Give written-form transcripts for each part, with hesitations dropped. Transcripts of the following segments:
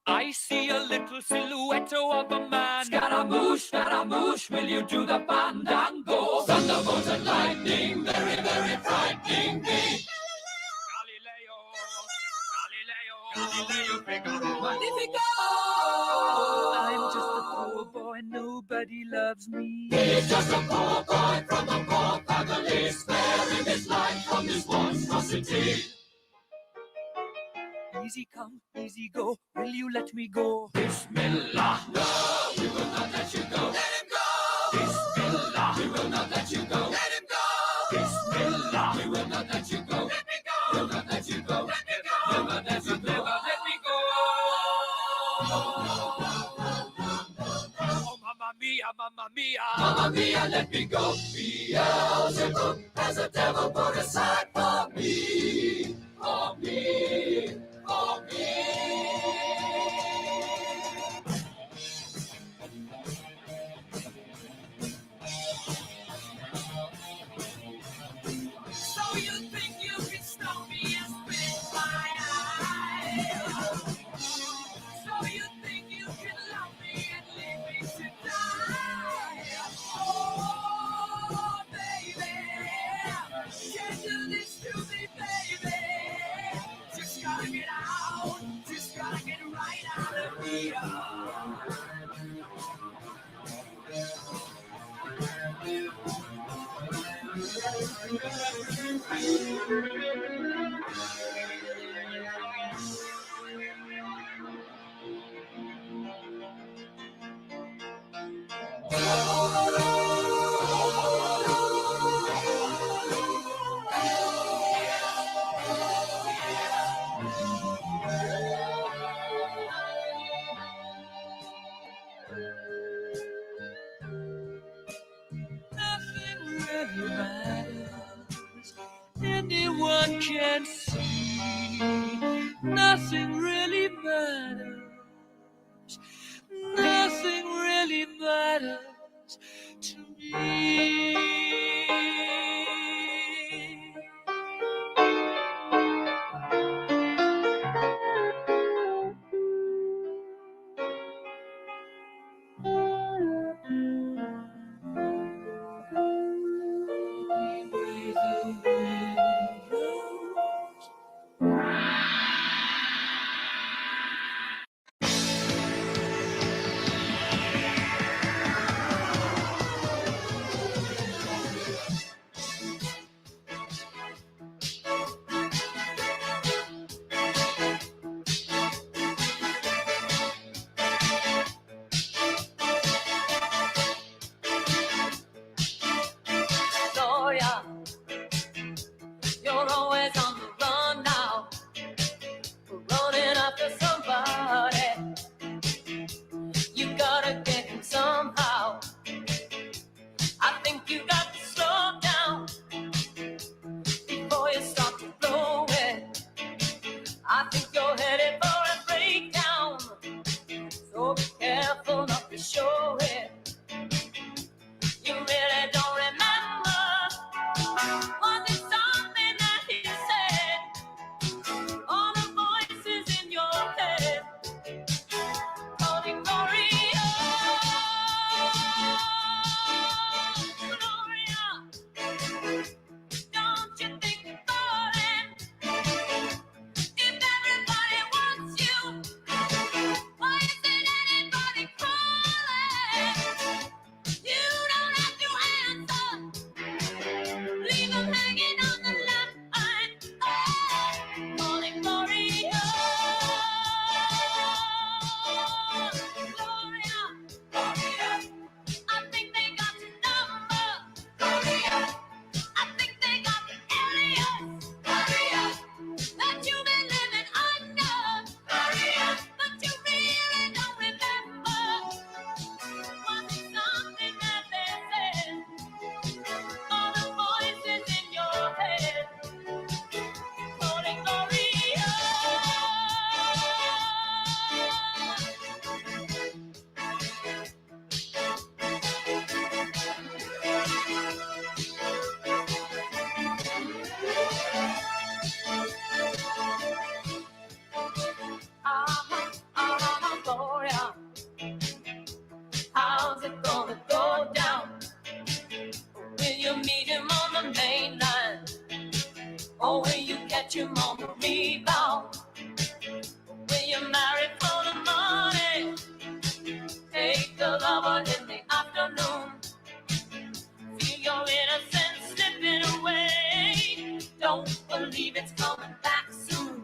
I see a little silhouette of a man. Scaramouche, will you do the fandango? Thunderbolt and lightning, very, very frightening me. Galileo, Figaro, Magnifico! I'm just a poor boy, nobody loves me. He's just a poor boy from a poor family, sparing his life from this monstrosity. Easy come, easy go, will you let me go? Bismillah, no, we will not let you go. Let him go! Bismillah, we will not let you go. Let him go! Bismillah, we will not let you go. Let me go! We'll not let you go. Let me go! We'll not let you go. Let me go! Oh, mamma mia, mamma mia. Mamma mia, let me go. Beelzebub has a devil put aside for me. For me. For me. So you think you can stop me and spit my eye? So you think you can love me and leave me to die? Oh, baby, can't do this to me, baby. Just gotta get out, just gotta get right out of here. Nothing really matters. Anyone can see. Nothing really matters. Nothing really matters to me. Lawyer, you're always on the run now, running after somebody. You gotta get him somehow. I think you got to slow down before you start to blow it. I think you're headed for a breakdown, so be careful not to show it. You really don't remember. Was it something that he said? All the voices in your head calling Gloria, Gloria. Don't you think about it? If everybody wants you, why isn't anybody calling? You don't have to answer. Leave them or will you catch him on the rebound? Will you marry for the money? Take the lover in the afternoon. Feel your innocence slipping away. Don't believe it's coming back soon.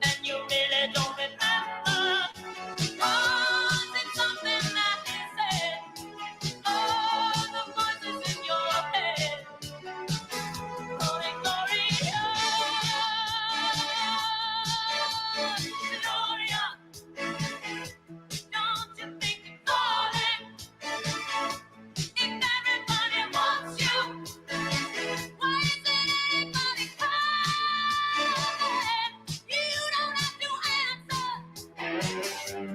And you really don't remember. Was it something that he said? Oh, the voices in your head. Calling Gloria, Gloria. Don't you think you're falling? If everybody wants you, why isn't anybody calling? You don't have to answer.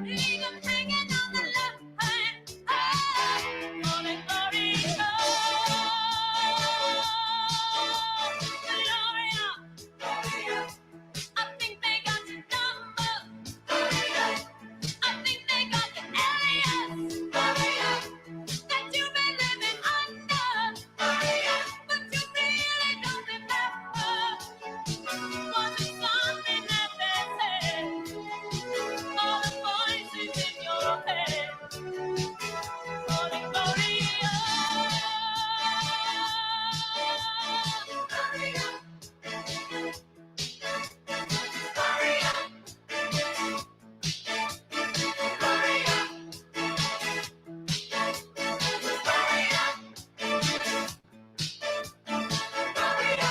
Leave them hanging on the line. Calling Gloria, Gloria. I think they got your number. I think they got your alias that you've been living under, but you really don't remember. Was it something that they said? All the voices in your head, calling Gloria, Gloria, Gloria.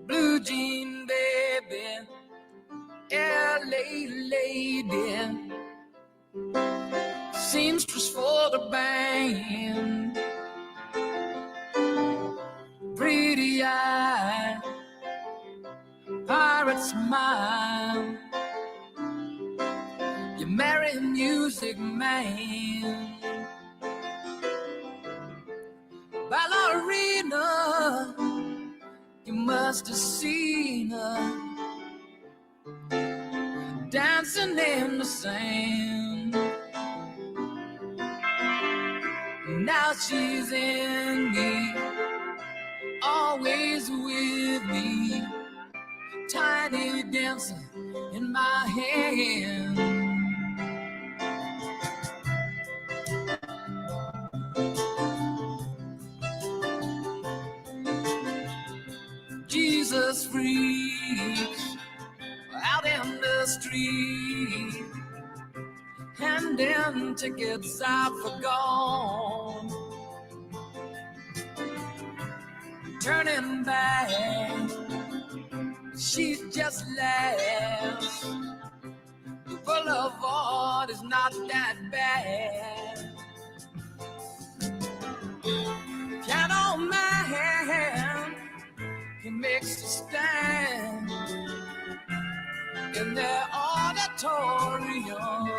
Blue jean baby, LA lady, seamstress for the band, pretty eye, pirate smile. You marry a music man, ballerina. You must have seen her dancing in the sand. Now she's in me, always with me, tiny dancer in my hand. Jesus freaks out in the street, handing tickets out for gone. Turning back, she just laughs. The boulevard is not that bad. Piano man, he makes a stand in their auditorium,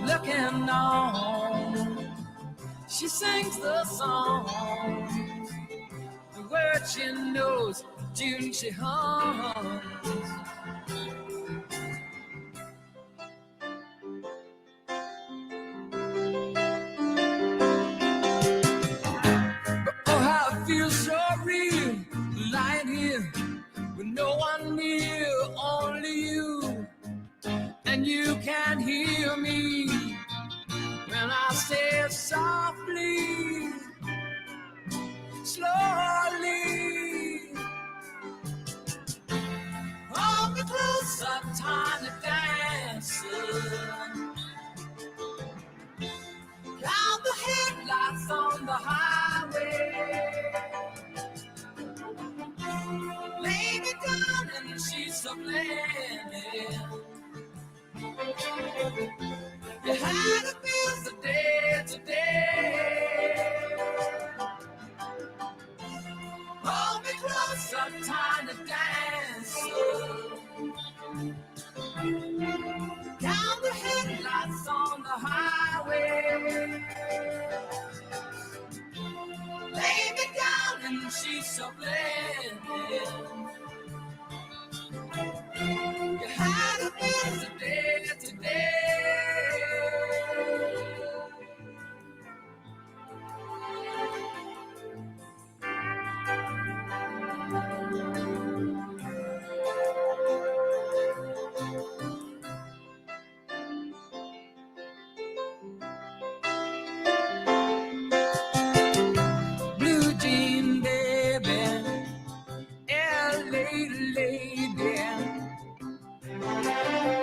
looking on. She sings the song, the words she knows, tune she hums. But oh, how it feels so real, lying here with no one near, only you, and you can hear me when I say it softly, slowly. Hold me close, a tiny dance. she's so blended. You had a busy day today. Blue jean baby, LA lady,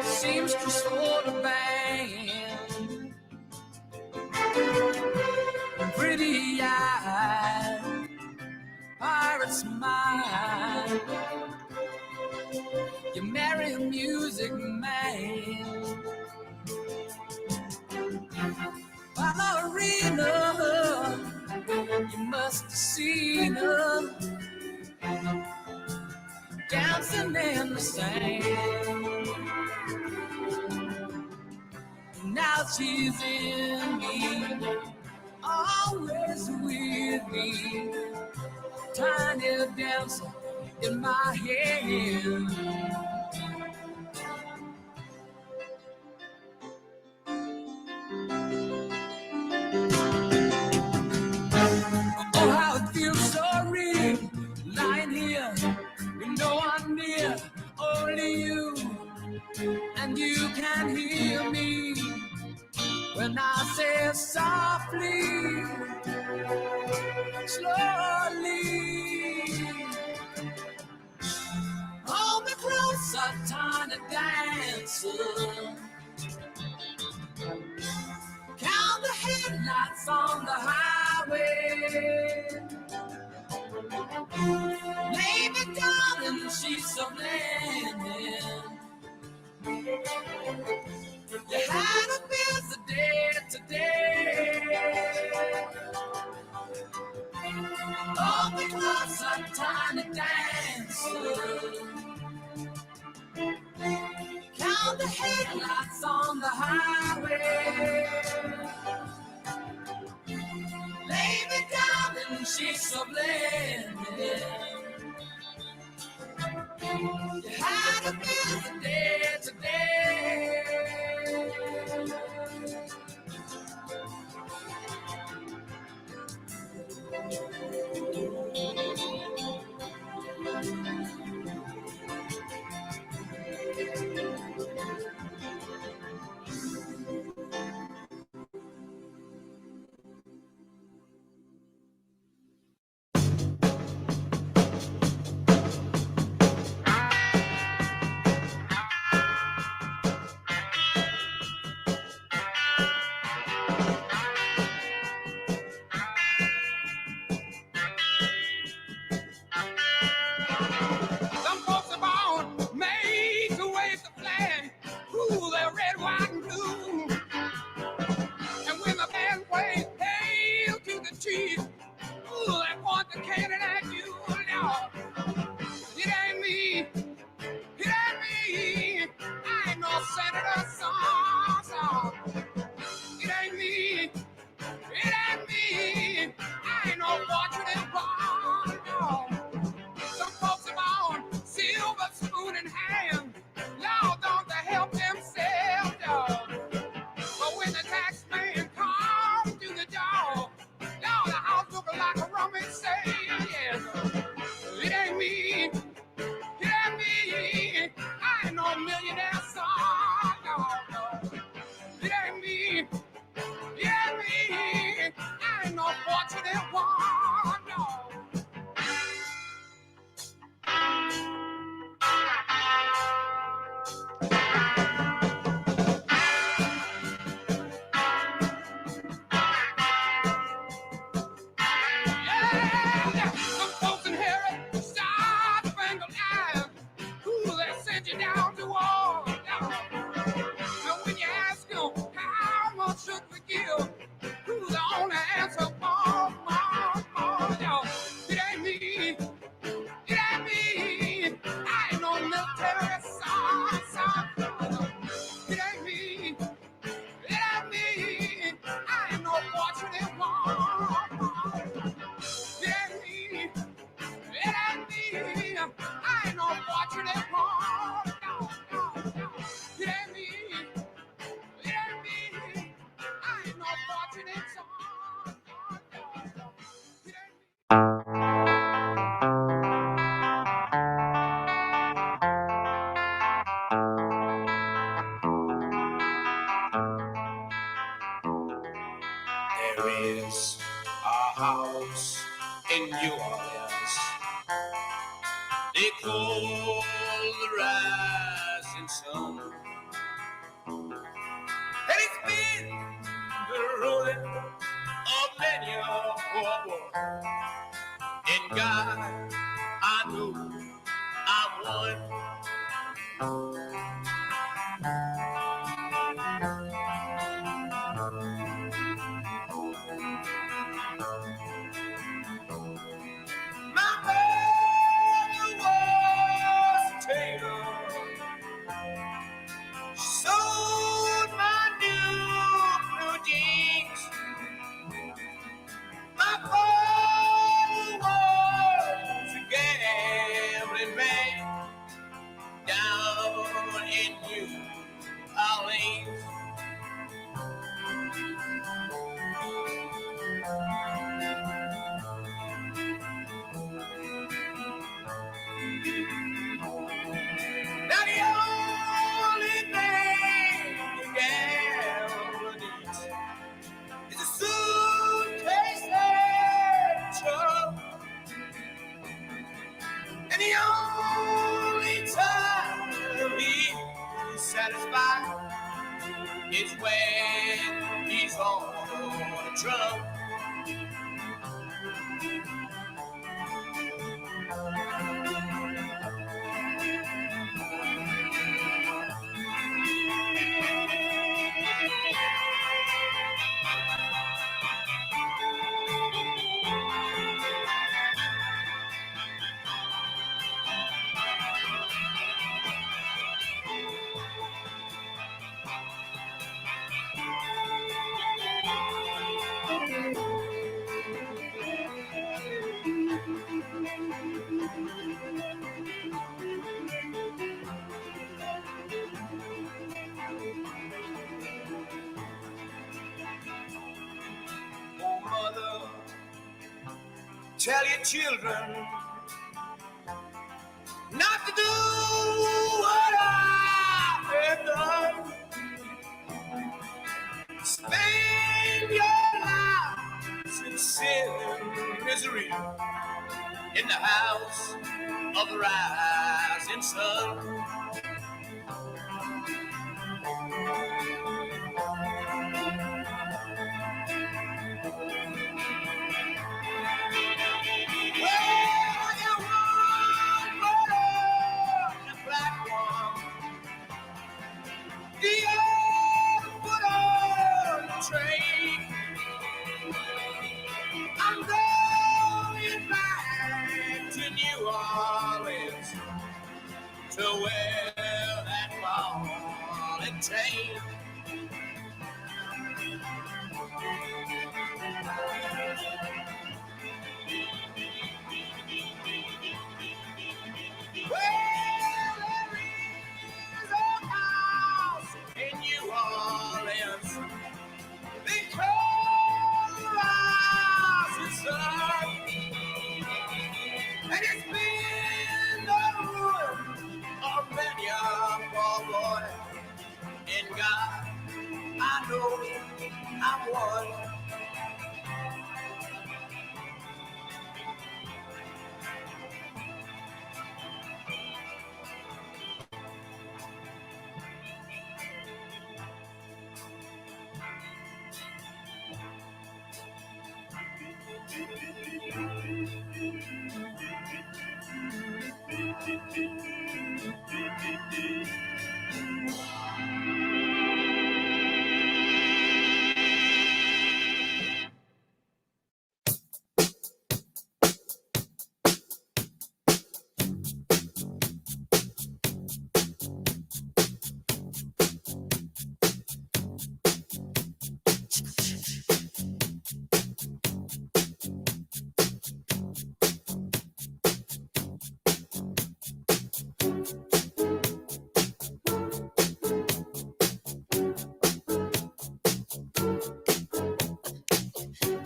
seamstress for the band, pretty eyes, pirate smile. You marry a music man, ballerina. You must have seen her dancing in the sand. Now she's in me, always with me, tiny dancer in my hand. Oh, how it feels so real, lying here with no one near, only you, and you can hear me when I say softly, slowly. Hold me closer, tiny dancer. Count the headlights on the highway. Lady darling, she's so blended. You had a busy day today. Hold me closer, tiny dancer. Count the headlights on the highway. Lay me down and she's so blended. You had a busy day today. There is a house in New Orleans they call the rising sun, and it's been the ruin of many a poor boy. In God, I know I'm one. My mother was a tailor. She sewed my new blue jeans. My father was a gambling man down in New Orleans. Now the only thing the gambler needs is a suitcase and a truck. And the only time he's satisfied is when he's on a truck. Oh, mother, tell your children not to do what I have done. Spend your lives in sin and misery in the house of the rising sun. Well, you one photo in a black one, the other put on the train. I'm going back to New Orleans to wear that ball and chain. Well, there is a house in New Orleans they call the rising sun, and it's been the ruin of many a poor boy. In God, I know I'm one.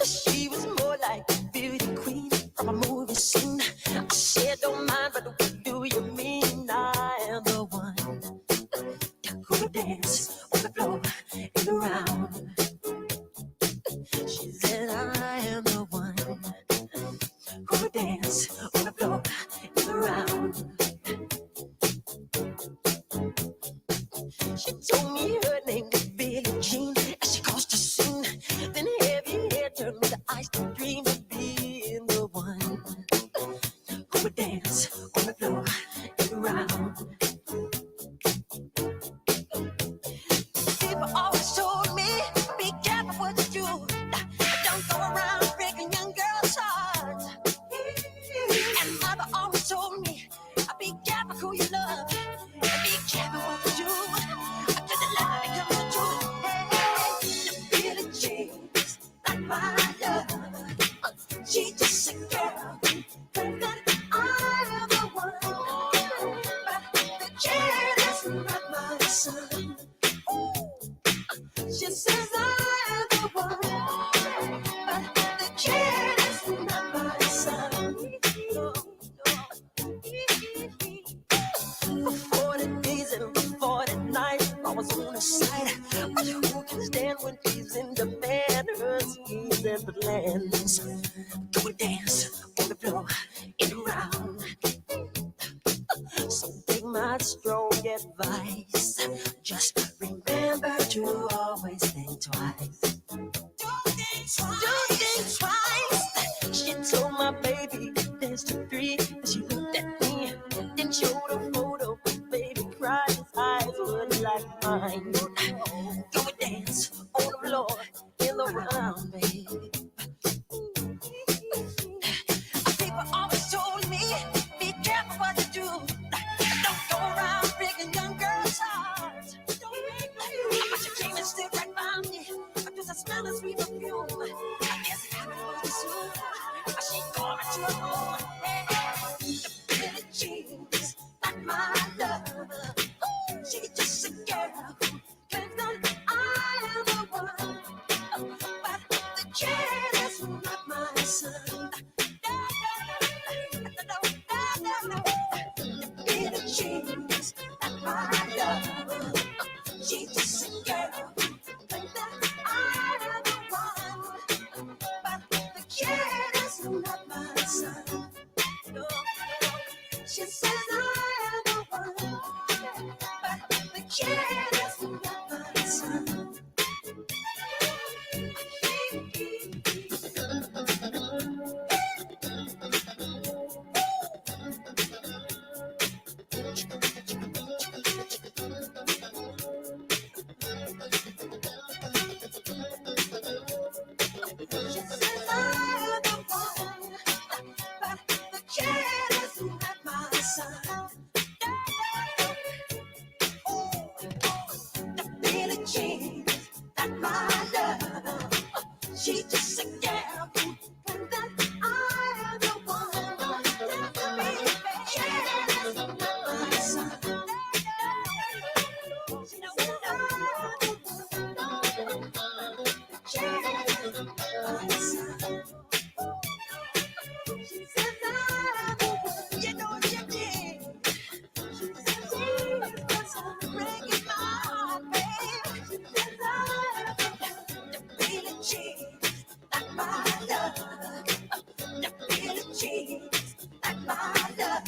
She was more like a beauty queen from a movie scene. I said, don't mind, but what do you mean? I am the one who dance on the floor and around. She's She told me her name was Billie Jean, and she caused a scene. Then heavy hair turned me to ice to dream of being the one who would dance on the floor and around. People always told me, be careful what you do. Don't go around breaking young girls' hearts. And mother always told me, be careful who you love. Be careful what you do. To the lie comes the truth. Hey, Billie Jean's not my love. She just a girl. But I'm the one. But the kid is not my son. She says I'm the one, but the kid is not my son. For 40 days and for 40 nights, I was on his side. But who can stand when he's in demand? Her schemes and plans. Go and dance on the floor and around. So take my strong advice. Just remember to always think twice. Don't think twice. She told my baby dance to 3. She looked at me and then showed a photo. Baby cried, his eyes were like mine. Go and dance on the floor in the round, baby. People always told me, be careful what you do. Don't go around breaking young girls' hearts. But she came and stood right by me. Because I smell a sweet perfume. I guess it happened pretty soon. She called me to her home. The Billie Jean's not my love. She's just a girl who claims that I am the one. But the kid is not my son. Billie Jean's not my love. She's just a girl who thinks that I am the one. But the kid is not my son. No. She says I am the one. But the kid is not my son. She's just a girl who thinks that I am the one. She's not my son. She knows that I am the one. She's my son. She says I am the one. You know what you did. She says she's breaking my heart, babe. She says I am the one. Billie Jean. My love, the Billie Jean's and my love,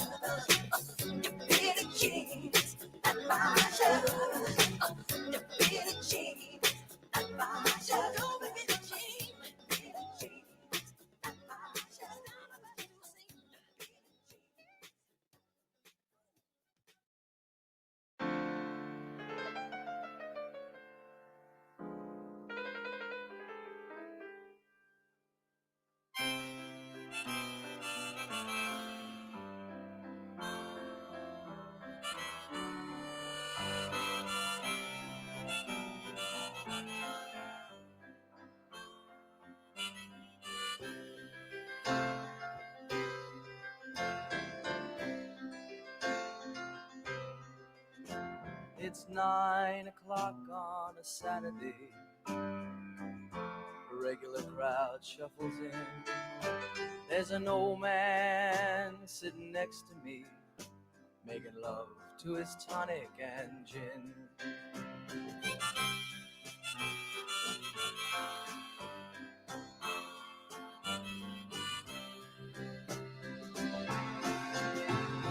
the Billie Jean's and my love, the Billie Jean's and my love, Billie Jean, Billie Jean's and my It's 9 o'clock on a Saturday. A regular crowd shuffles in. There's an old man sitting next to me, making love to his tonic and gin.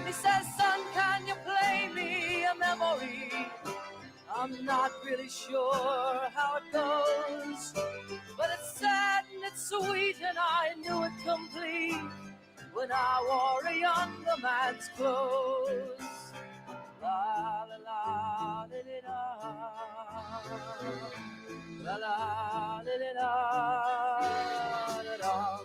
He says, son, can you play me a memory I'm not really sure how it goes, but it's sad and it's sweet, and I knew it complete when I wore a younger man's clothes. La la la da da da, la la da da da da.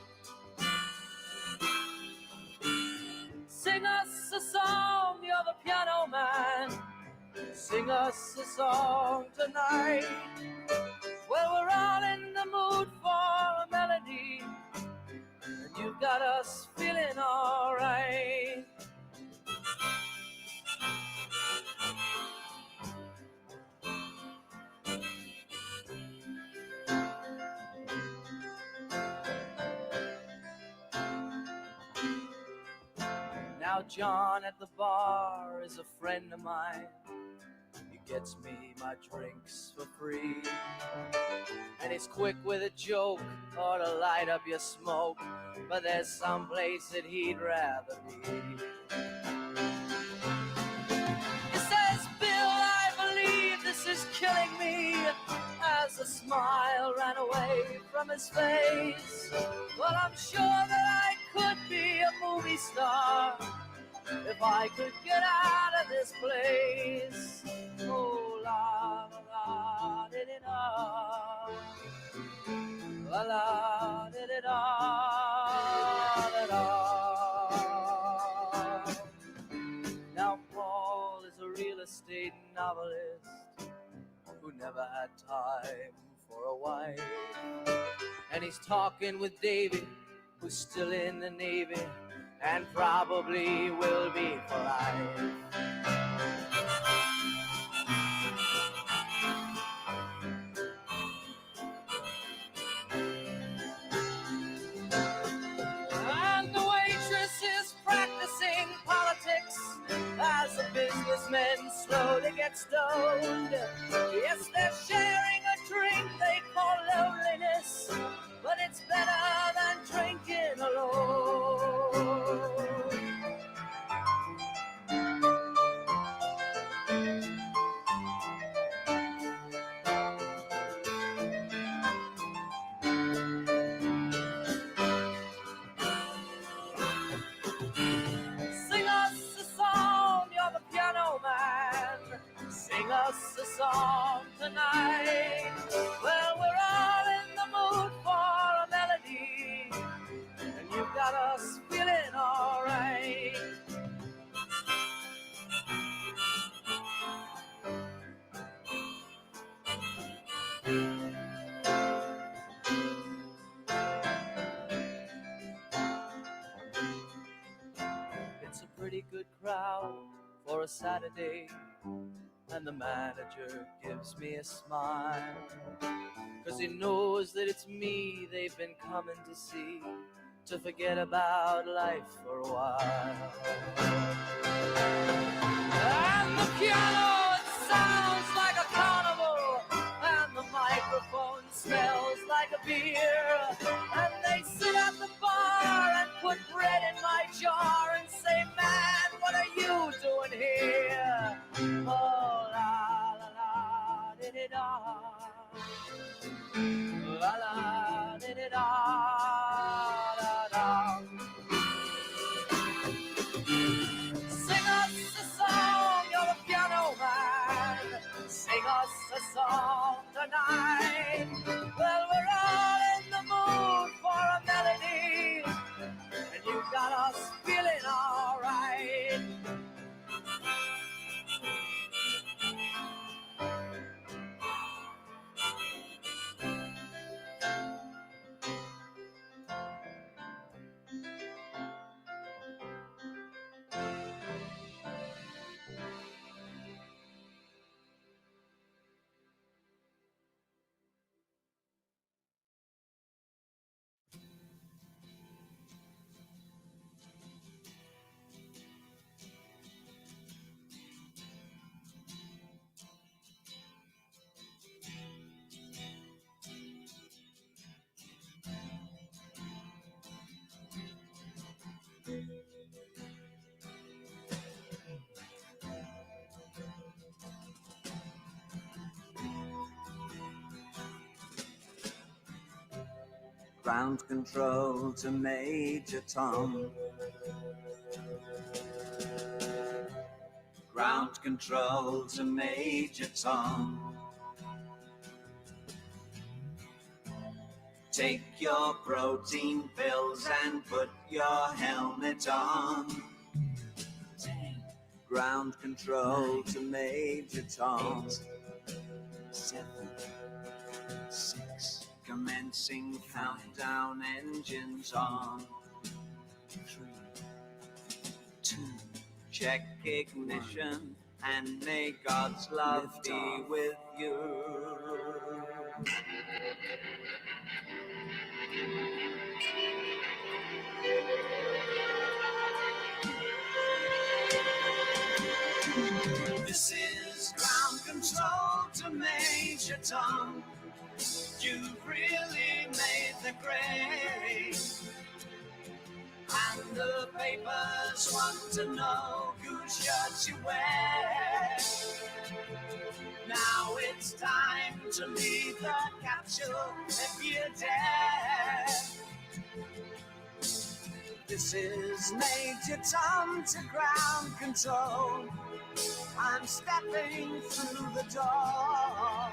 Sing us a song, you're the piano man. Sing us a song tonight. Well, we're all in the mood for a melody, and you've got us feeling alright. Now John at the bar is a friend of mine. He gets me my drinks for free, and he's quick with a joke or to light up your smoke, but there's some place that he'd rather be. He says, Bill, I believe this is killing me, as a smile ran away from his face. Well, I'm sure that I could be a movie star if I could get out of this place. Oh, la la la da da da, la la da da da da. Now Paul is a real estate novelist who never had time for a wife, and he's talking with David, who's still in the Navy and probably will be for life. And the waitress is practicing politics as the businessmen slowly get stoned. Yes, they're sharing a drink they call loneliness, but it's better than drinking alone. Sing us a song, you're the piano man. Sing us a song tonight. Well, we're all in the mood for a melody, and you've got us feeling alright. It's a pretty good crowd for a Saturday, and the manager gives me a smile, 'cause he knows that it's me they've been coming to see, to forget about life for a while. And the piano, it sounds like a carnival, and the microphone smells like a beer, and they sit at the bar and put bread in my jar and say, man, what are you doing here? Oh, la la la da da da, la la da da da da. Sing us a song, you're a piano man. Sing us a song tonight. Well, we're all in the mood for a melody, and you got us feeling alright. Ground control to Major Tom. Ground control to Major Tom. Take your protein pills and put your helmet on. Ground control to Major Tom. 7, 6. Commencing countdown, engines on. 3, 2. Check ignition and may God's love be with you. This is ground control to Major Tom. You've really made the grade. And the papers want to know whose shirts you wear. Now it's time to leave the capsule if you dare. This is Major Tom to ground control. I'm stepping through the door.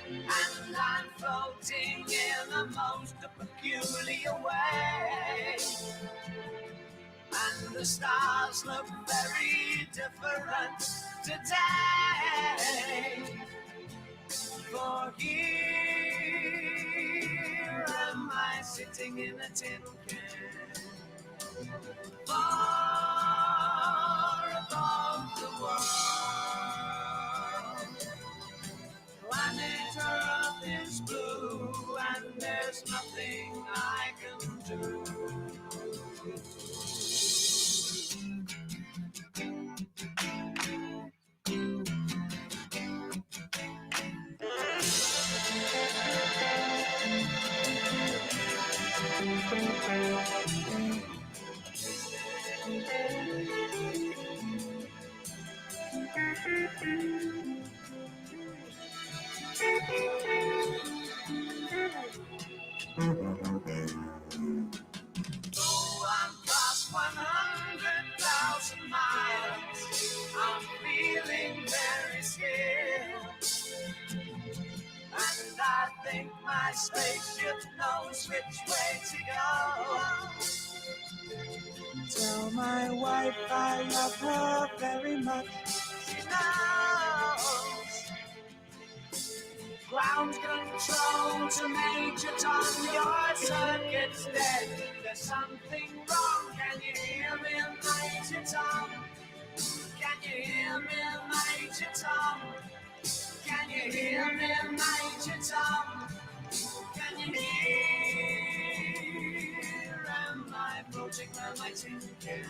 And I'm floating in a most peculiar way. And the stars look very different today. For here am I sitting in a tin can. Far above the world. Planet Earth is blue and there's nothing I can do. Though I'm past 100,000 miles, I'm feeling very scared. And I think my spaceship knows which way to go. Tell my wife I love her very much. She knows. Ground control to Major Tom, your circuit's dead. There's something wrong, can you hear me, Major Tom? Can you hear me, Major Tom? Can you hear me, Major Tom? Can you hear? Am I floating on my tin can?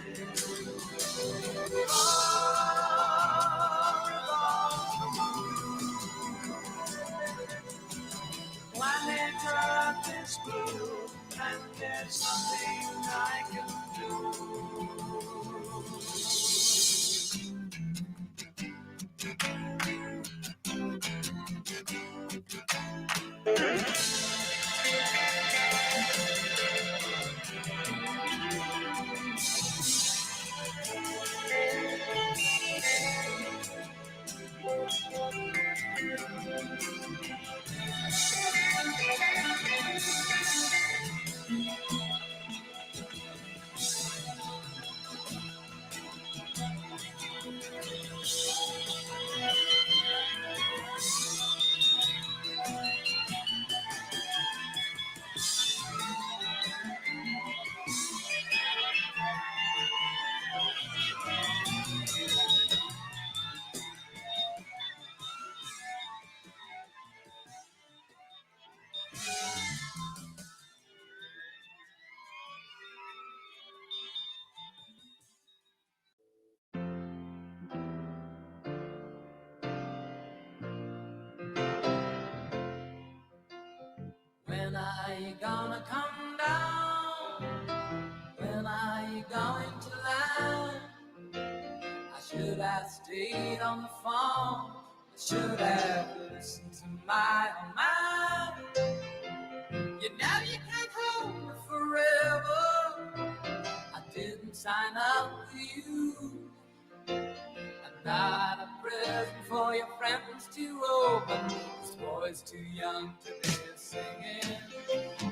Planet Earth is blue, and there's nothing I can do. When are you gonna come down? When are you going to land? I should have stayed on the phone. I should have listened to my own mind. You never sign up for you. I'm not a present for your friends to open. This boy's too young to be singing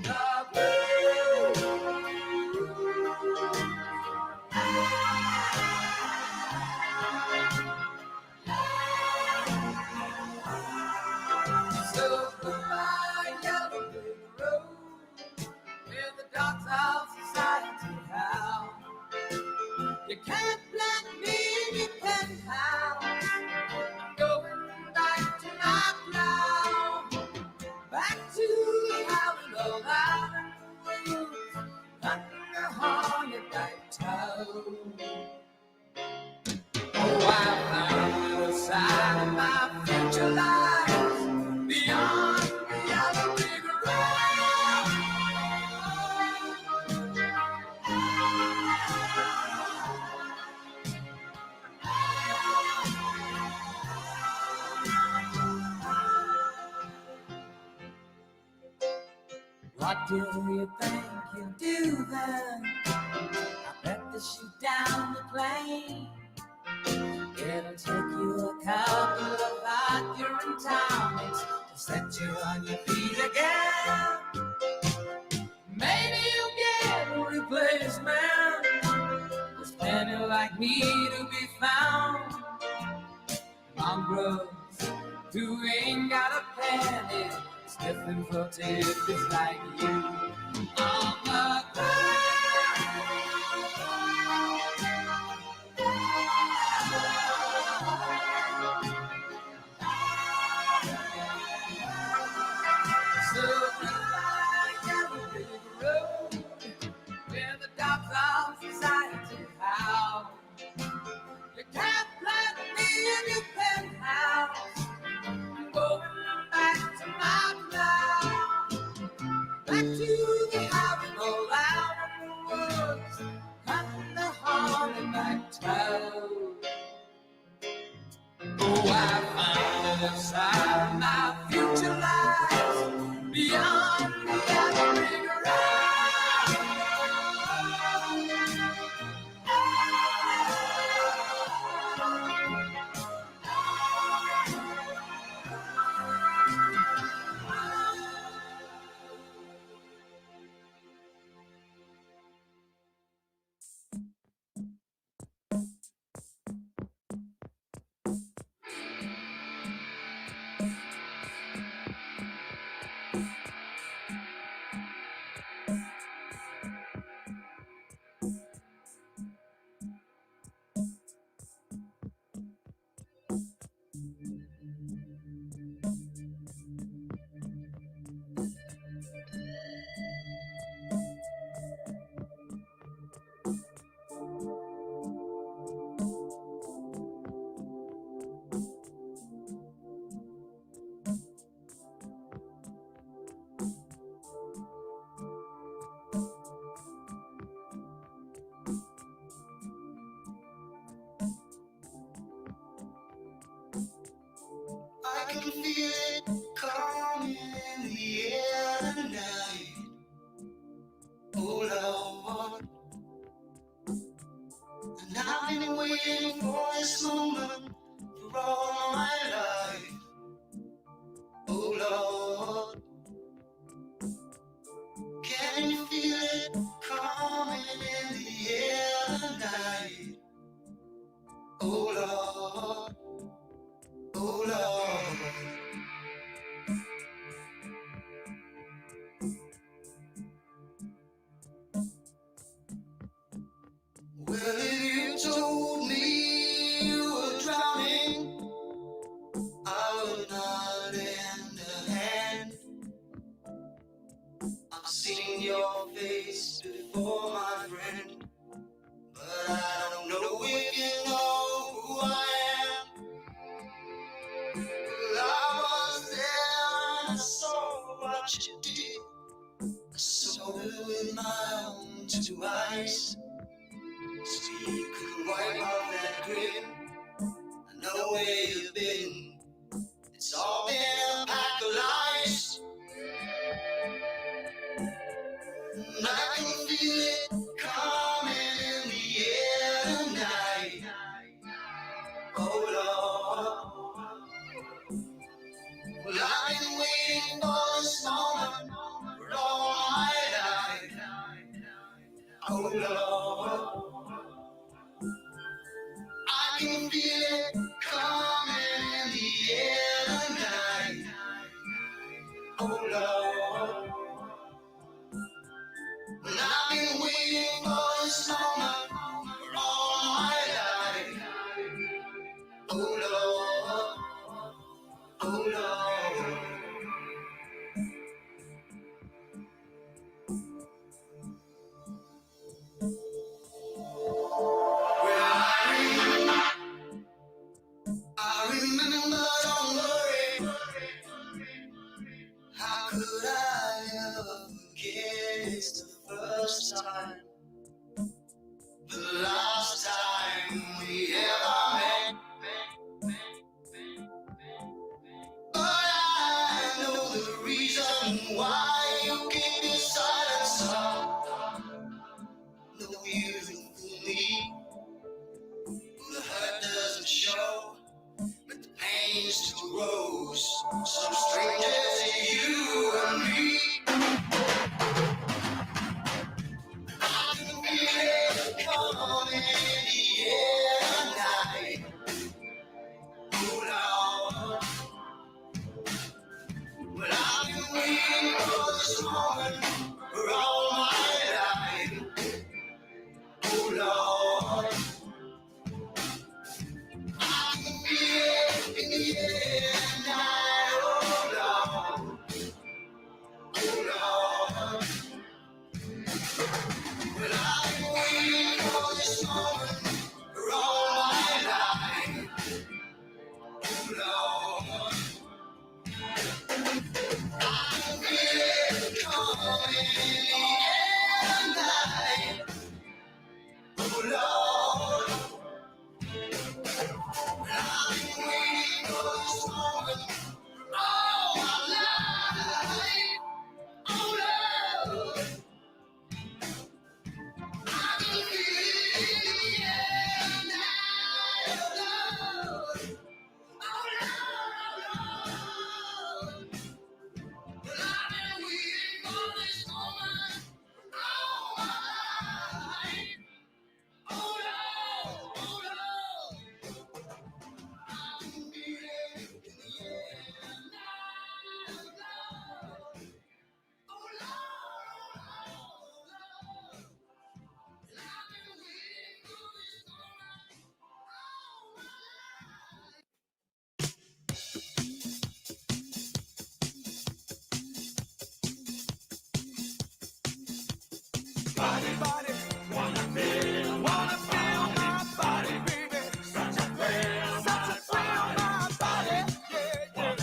the blues. So goodbye, yellow brick road, where the dogs of society howl. You can't plant me in your penthouse. Going back to my cloud, back to the howling of island woods, under the haunted night town. Oh, I found the side of my future lies beyond the yellow brick road. What do you think you do then? I bet to shoot down the plane. It'll take you a couple of hot urine tonics to set you on your feet again. Maybe you'll get a replacement. There's plenty like me to be found. Mongrels who ain't got a penny, sniffing for tidbits like you. On the ground. So goodbye, yellow brick road, where the dogs of society howl. You can't plant me in your penthouse. I'm going back to my cloud, back to the howling old out in the woods, cutting the haunted night town. Oh, I found the side of my future lies beyond the yellow brick road. I can feel it coming in the air tonight. Oh Lord, and I've been waiting for this moment for all my life. Oh Lord, can you feel it coming in the air tonight? Oh Lord, oh Lord. Well, if you told me you were drowning, I would not lend a hand. I've seen your face before, my friend, but I don't know if you know who I am. Well, I was there and I saw what you did. I saw it with my own two eyes. So you couldn't wipe off that grin. I know where you've been. It's all been a pack of lies. And I can feel it coming in the Lord, I can feel it coming in the air tonight. Oh Lord, well, I've been waiting for this moment for all my life. Oh Lord, oh Lord. I remember, don't worry. How could I ever forget? It's the first time, the last time we ever met. But I know the reason why you keep your silence on. No, you don't fool me. The hurt doesn't show, but the pain still grows. Some strangers to you and me. I can feel it coming in the air tonight. Oh Lord, well I've been waiting for this moment for all my life. Oh Lord, I can feel it in the air tonight. Oh Lord, oh Lord. Well, I've been waiting for this moment for all my life. Oh Lord, I can feel it coming in the air tonight. Oh Lord, well, I've been waiting for this moment for all my life. Oh Lord, I can feel it in the air tonight. Oh Lord, oh Lord. Well, I've been waiting for this moment all my life. Oh Lord, oh Lord, I can feel it in the air tonight. Oh Lord, oh Lord, oh Lord. Well, I've been waiting for this moment all my life. Body, wanna feel my body, baby. Such a thrill, my body, yeah.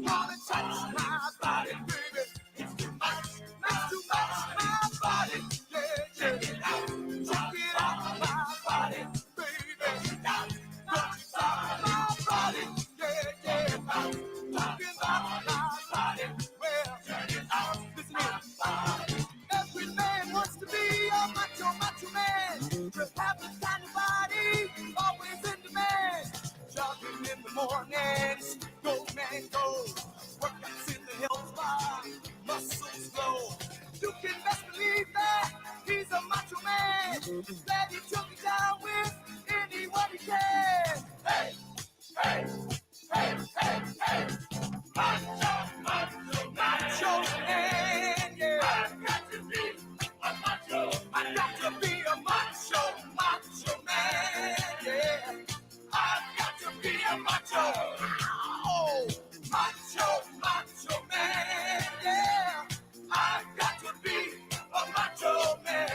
Wanna touch my body, baby. It's too much, my body, yeah. Check it out, my body, baby. Don't you stop my body, yeah. Talking about my body, well, check it out, listen here. Every man wants to be a macho man. To have this kind of body, always in demand. Jogging in the mornings, go man go. Workouts in the health bar, muscles glow. You can best believe that he's a macho man. That he took it down with anyone he can. Hey, hey, hey, hey, hey. Macho man, yeah. I've got to be a macho. I've got to be a macho man, yeah. I've got to be a macho. Oh, macho man, yeah. I've got to be a macho man.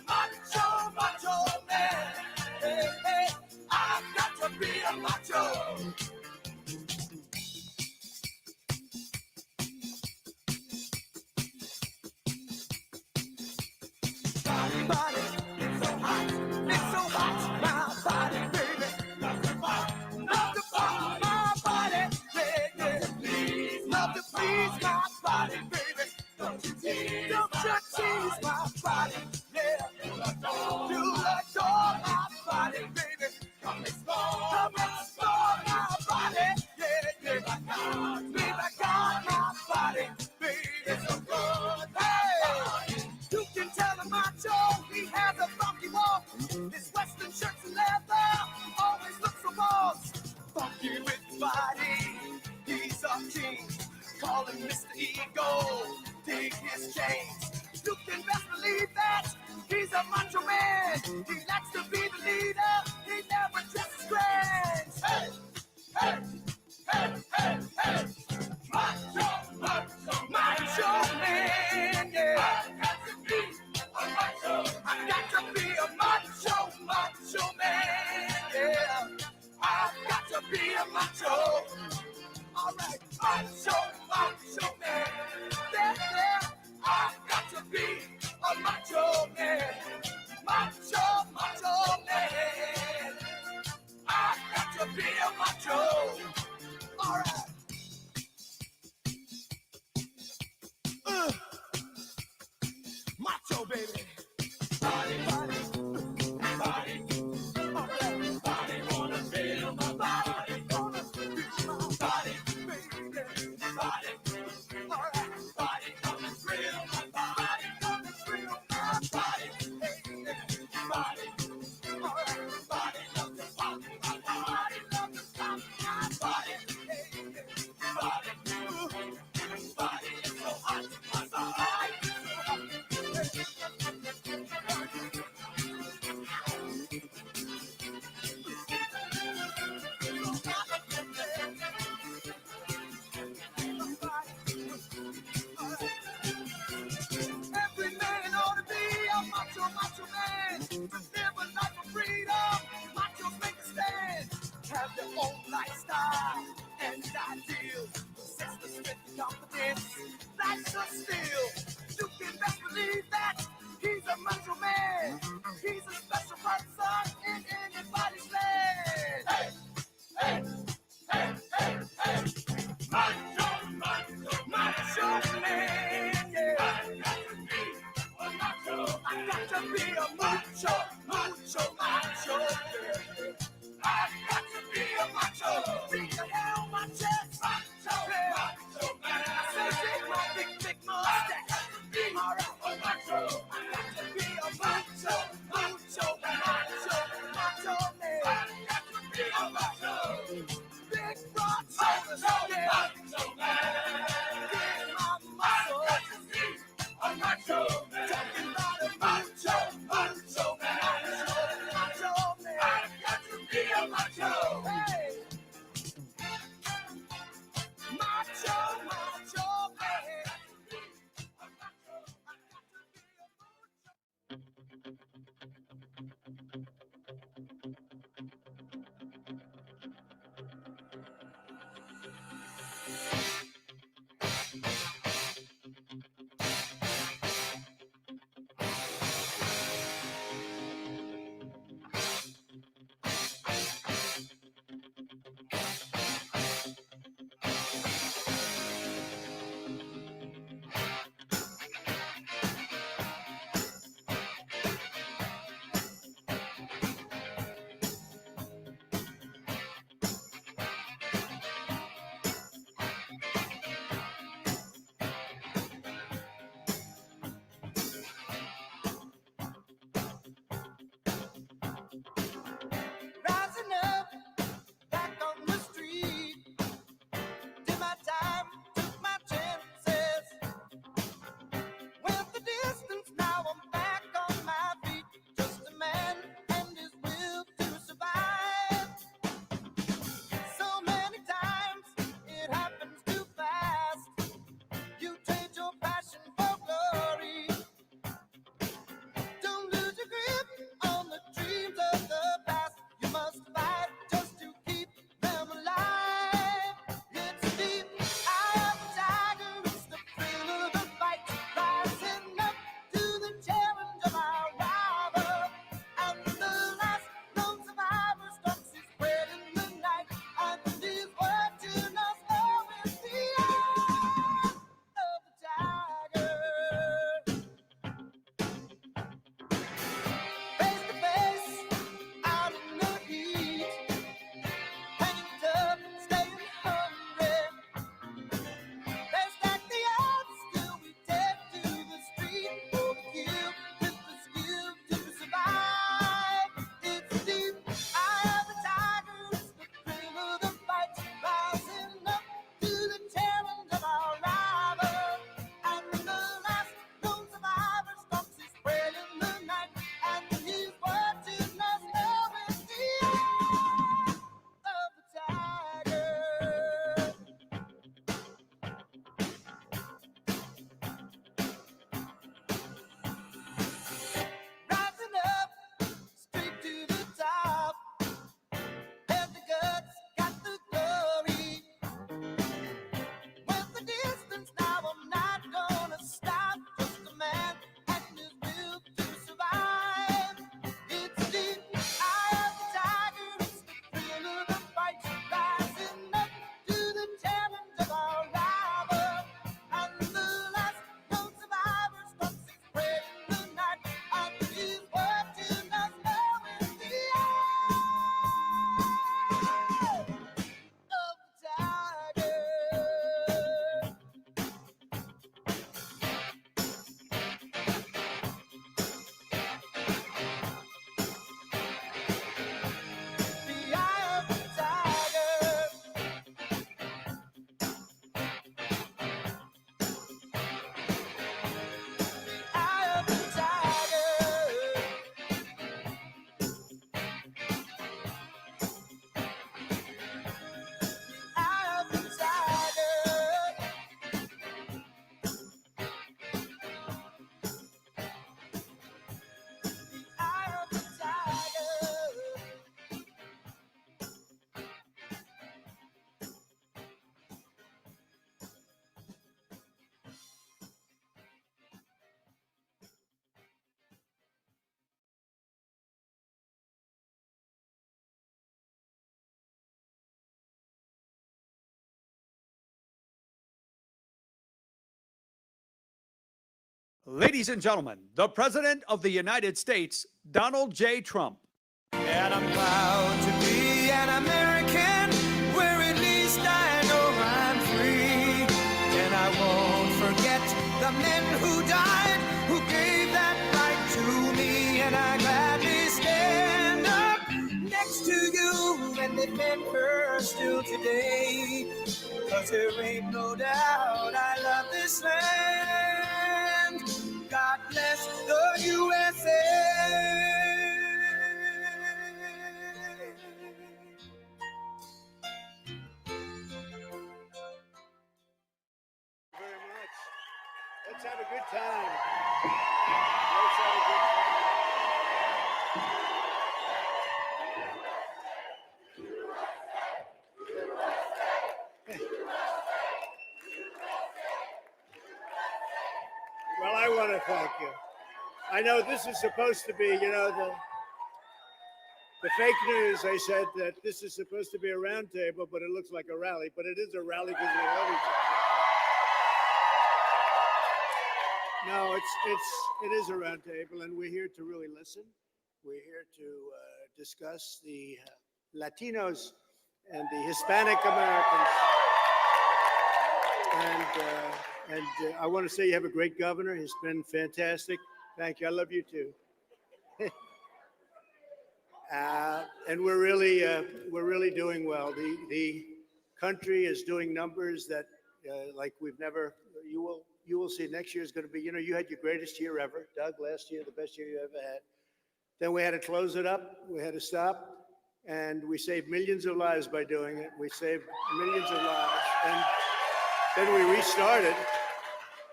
Macho man, hey, hey. I've got to be a macho. Body, it's so hot, my body, baby. Love to pop my body, yeah. Love to please my body, baby. Don't you tease my body, yeah. You adore my body, baby. Come explore my body, yeah. Baby, I got my body, baby. It's so good, hey. You can tell him macho, he a king. Call him Mr. Ego, dig his chains. You can best believe that he's a macho man. He likes to be the leader, he never dresses grand. Hey, hey, hey, hey, hey. Macho, macho, macho man, yeah. I got to be a macho. I got to be a macho, macho man, yeah. I've got to be a macho. All right, macho, macho man. Yeah, yeah. I've got to be a macho man. Macho, macho man. I've got to be a macho. All right. Macho, baby. Body, body, body. All right. Body wanna feel my body. Wanna feel my body, baby. Body. All right. Body come and thrill my body. Come and thrill my body. Hey, hey, body. All right. Body love to pop my body. Love to pop my body. Hey, hey, body. Ooh, body is so hot. My body is so hot. Every man ought to be a macho, macho man. To live a life of freedom, machos make a stand. Have their own lifestyle and ideals. Possess the strength and confidence. Life's a steal. You can best believe that he's a macho man. He's a special person in anybody's land. Hey, hey, hey, hey, hey. Macho, macho, macho man, yeah. I got to be a macho, macho, macho, yeah. I got to be a macho. Bring the hell on my chest, macho, macho man. I say, my big mustache. All right, a macho. I got to be a macho, macho, macho, macho man. I got to be a macho. Big broad shoulders, yeah. Macho man. Get my muscle. I got to be a macho man. Talking about a macho, macho man. Macho, macho man. I got to be a macho. Hey. Macho, macho man. A macho. I got to be a macho. Ladies and gentlemen, the President of the United States, Donald J. Trump. And I'm proud to be an American, where at least I know I'm free. And I won't forget the men who died, who gave that right to me. And I gladly stand up next to you and defend her still today. 'Cause there ain't no doubt I love this land. God bless the USA. Very much. Let's have a good time. Let's have a good time. Well, I want to thank you. I know this is supposed to be, the fake news. They said that this is supposed to be a roundtable, but it looks like a rally. But it is a rally because we love each other. No, it is a roundtable, and we're here to really listen. We're here to discuss the Latinos and the Hispanic Americans. And I want to say you have a great governor. He's been fantastic. Thank you. I love you too. And we're really doing well. The country is doing numbers that like we've never. You will see next year is going to be. You had your greatest year ever, Doug. Last year, the best year you ever had. Then we had to close it up. We had to stop, and we saved millions of lives by doing it. We saved millions of lives, and then we restarted.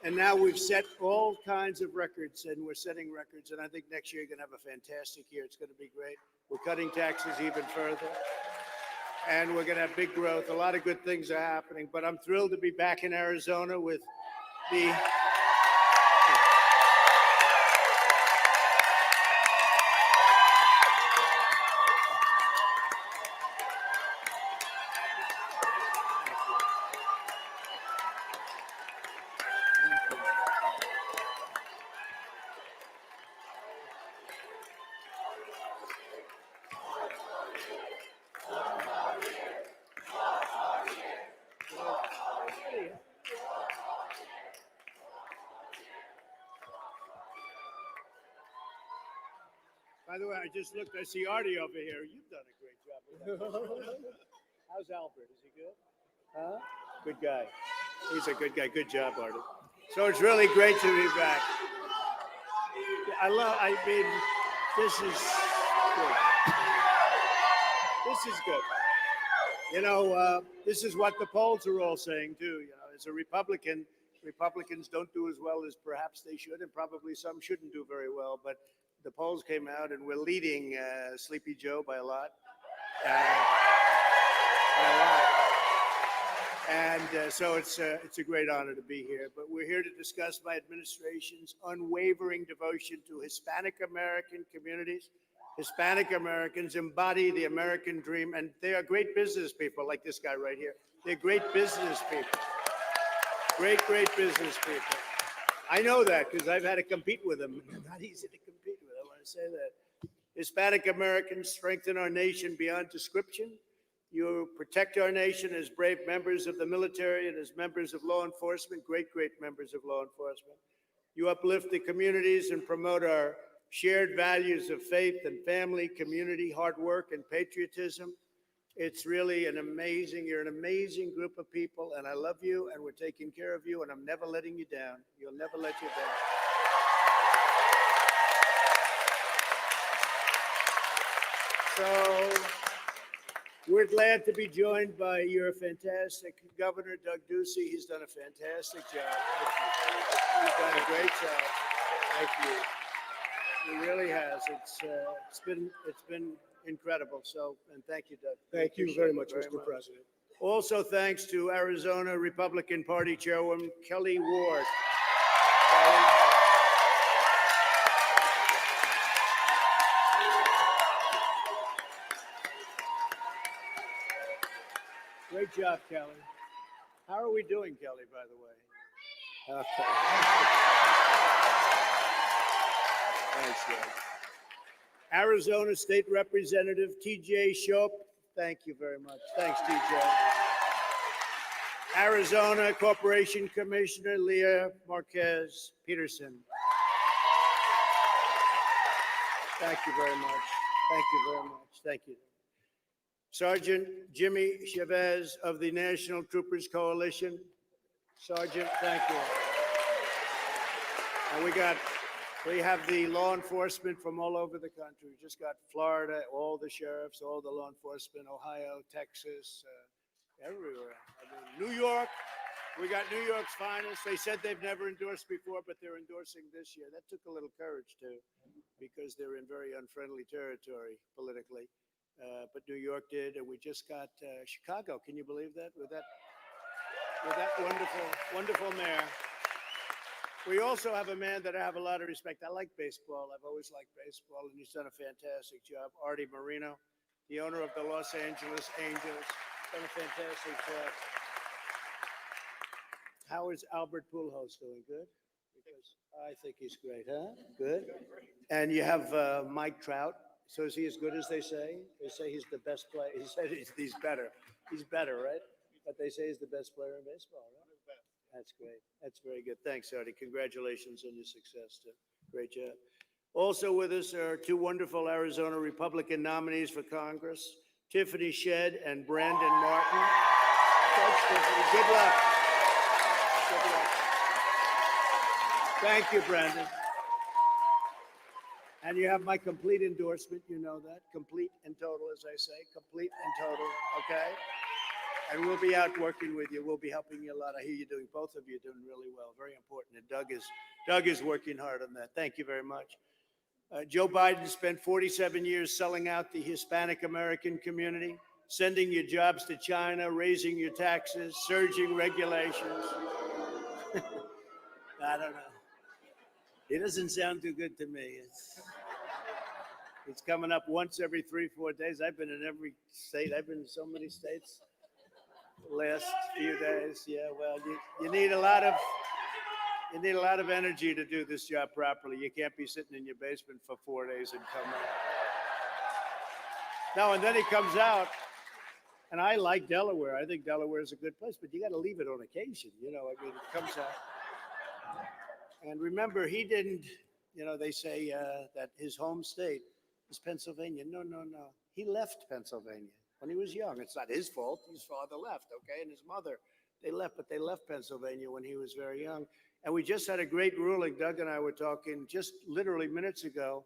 And now we've set all kinds of records, and we're setting records. And I think next year you're going to have a fantastic year. It's going to be great. We're cutting taxes even further, and we're going to have big growth. A lot of good things are happening. But I'm thrilled to be back in Arizona with the By the way, I just looked. I see Artie over here. You've done a great job with that. How's Albert? Is he good? Huh? Good guy. He's a good guy. Good job, Artie. So it's really great to be back. I mean, this is good. This is good. This is what the polls are all saying too. As a Republican, Republicans don't do as well as perhaps they should, and probably some shouldn't do very well. But the polls came out, and we're leading Sleepy Joe by a lot. And so it's a great honor to be here. But we're here to discuss my administration's unwavering devotion to Hispanic American communities. Hispanic Americans embody the American dream, and they are great business people, like this guy right here. They're great business people. Great business people. I know that because I've had to compete with them. They're not easy to compete with. I want to say that. Hispanic Americans strengthen our nation beyond description. You protect our nation as brave members of the military and as members of law enforcement, great members of law enforcement. You uplift the communities and promote our shared values of faith and family, community, hard work, and patriotism. It's really you're an amazing group of people, and I love you, and we're taking care of you, and I'm never letting you down. You'll never let you down. So we're glad to be joined by your fantastic Governor, Doug Ducey. He's done a fantastic job. Thank you. He's done a great job. Thank you. He really has. It's been incredible. So, and thank you, Doug. Thank you very much, Mr. President. Also, thanks to Arizona Republican Party Chairwoman Kelly Ward. Great job, Kelly. How are we doing, Kelly, by the way? Okay. Thanks, Judge. Arizona State Representative TJ Shope. Thank you very much. Thanks, TJ. Arizona Corporation Commissioner Leah Marquez Peterson. Thank you very much. Thank you very much. Thank you. Sergeant Jimmy Chavez of the National Troopers Coalition. Sergeant, thank you. And we have the law enforcement from all over the country. We just got Florida, all the sheriffs, all the law enforcement, Ohio, Texas, everywhere. I mean, New York, we got New York's finest. They said they've never endorsed before, but they're endorsing this year. That took a little courage too, because they're in very unfriendly territory politically. But New York did, and we just got Chicago. Can you believe that? With that wonderful, wonderful mayor. We also have a man that I have a lot of respect. I like baseball. I've always liked baseball, and he's done a fantastic job. Artie Moreno, the owner of the Los Angeles Angels, done a fantastic job. How is Albert Pujols doing? Good? Because I think he's great, huh? Good. And you have Mike Trout. So is he as good as they say? They say he's the best player. He said he's better. He's better, right? But they say he's the best player in baseball, right? That's great. That's very good. Thanks, Artie. Congratulations on your success, too. Great job. Also with us are two wonderful Arizona Republican nominees for Congress, Tiffany Shedd and Brandon Martin. Thanks, Tiffany. Good luck. Good luck. Thank you, Brandon. And you have my complete endorsement. You know that. Complete and total, as I say. Complete and total. Okay? And we'll be out working with you. We'll be helping you a lot. I hear you doing, both of you doing really well. Very important. And Doug is working hard on that. Thank you very much. Joe Biden spent 47 years selling out the Hispanic American community, sending your jobs to China, raising your taxes, surging regulations. I don't know. It doesn't sound too good to me. It's coming up once every 3-4 days. I've been in every state. I've been in so many states last few days. Yeah, well, you need a lot of energy to do this job properly. You can't be sitting in your basement for 4 days and come out. No, and then he comes out, and I like Delaware. I think Delaware is a good place, but you got to leave it on occasion. You know, I mean, it comes out. And remember, he didn't, you know, they say that his home state is Pennsylvania. No. He left Pennsylvania when he was young. It's not his fault. His father left, okay, and his mother. They left, but they left Pennsylvania when he was very young. And we just had a great ruling. Doug and I were talking just literally minutes ago.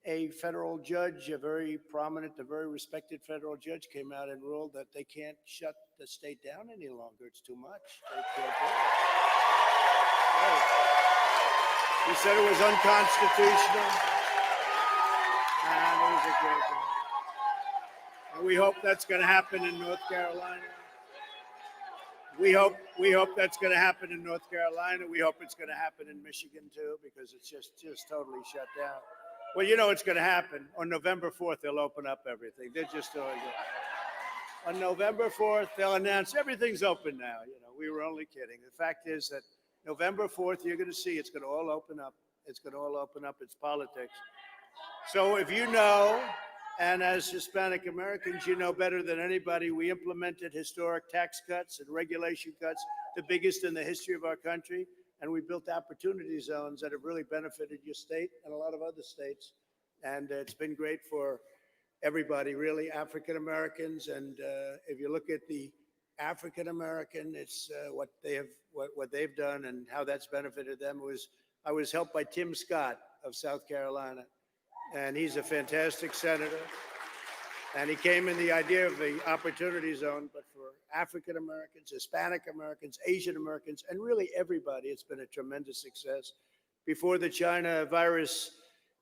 A federal judge, a very prominent, a very respected federal judge came out and ruled that they can't shut the state down any longer. It's too much. They can't do it. Right. He said it was unconstitutional. And it was a great thing. And we hope that's going to happen in North Carolina. We hope that's going to happen in North Carolina. We hope it's going to happen in Michigan too, because it's just totally shut down. Well, you know what's going to happen. On November 4th, they'll open up everything. They're just doing it. On November 4th, they'll announce everything's open now. You know, we were only kidding. The fact is that November 4th, you're going to see it's going to all open up. It's going to all open up. It's politics. So if you know, and as Hispanic Americans, you know better than anybody, we implemented historic tax cuts and regulation cuts, the biggest in the history of our country. And we built opportunity zones that have really benefited your state and a lot of other states. And it's been great for everybody, really, African Americans. And if you look at the African American, it's what they've done and how that's benefited them. I was helped by Tim Scott of South Carolina, and he's a fantastic senator. And he came in the idea of the opportunity zone, but for African Americans, Hispanic Americans, Asian Americans, and really everybody, it's been a tremendous success. Before the China virus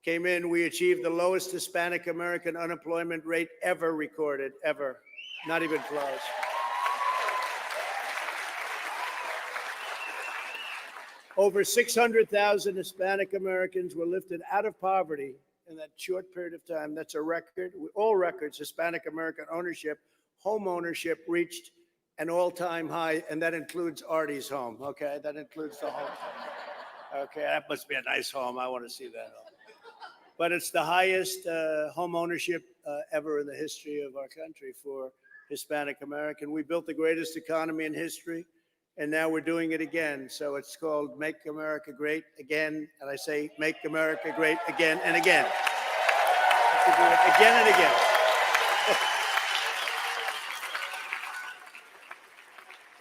came in, we achieved the lowest Hispanic American unemployment rate ever recorded, ever, not even close. Over 600,000 Hispanic Americans were lifted out of poverty in that short period of time. That's a record. All records, Hispanic American ownership, home ownership reached an all-time high, and that includes Artie's home, okay? That includes the home. Okay, that must be a nice home. I want to see that home. but it's the highest home ownership ever in the history of our country for Hispanic American. We built the greatest economy in history, and now we're doing it again. So it's called Make America Great Again, and I say Make America Great Again and again. To do it again and again.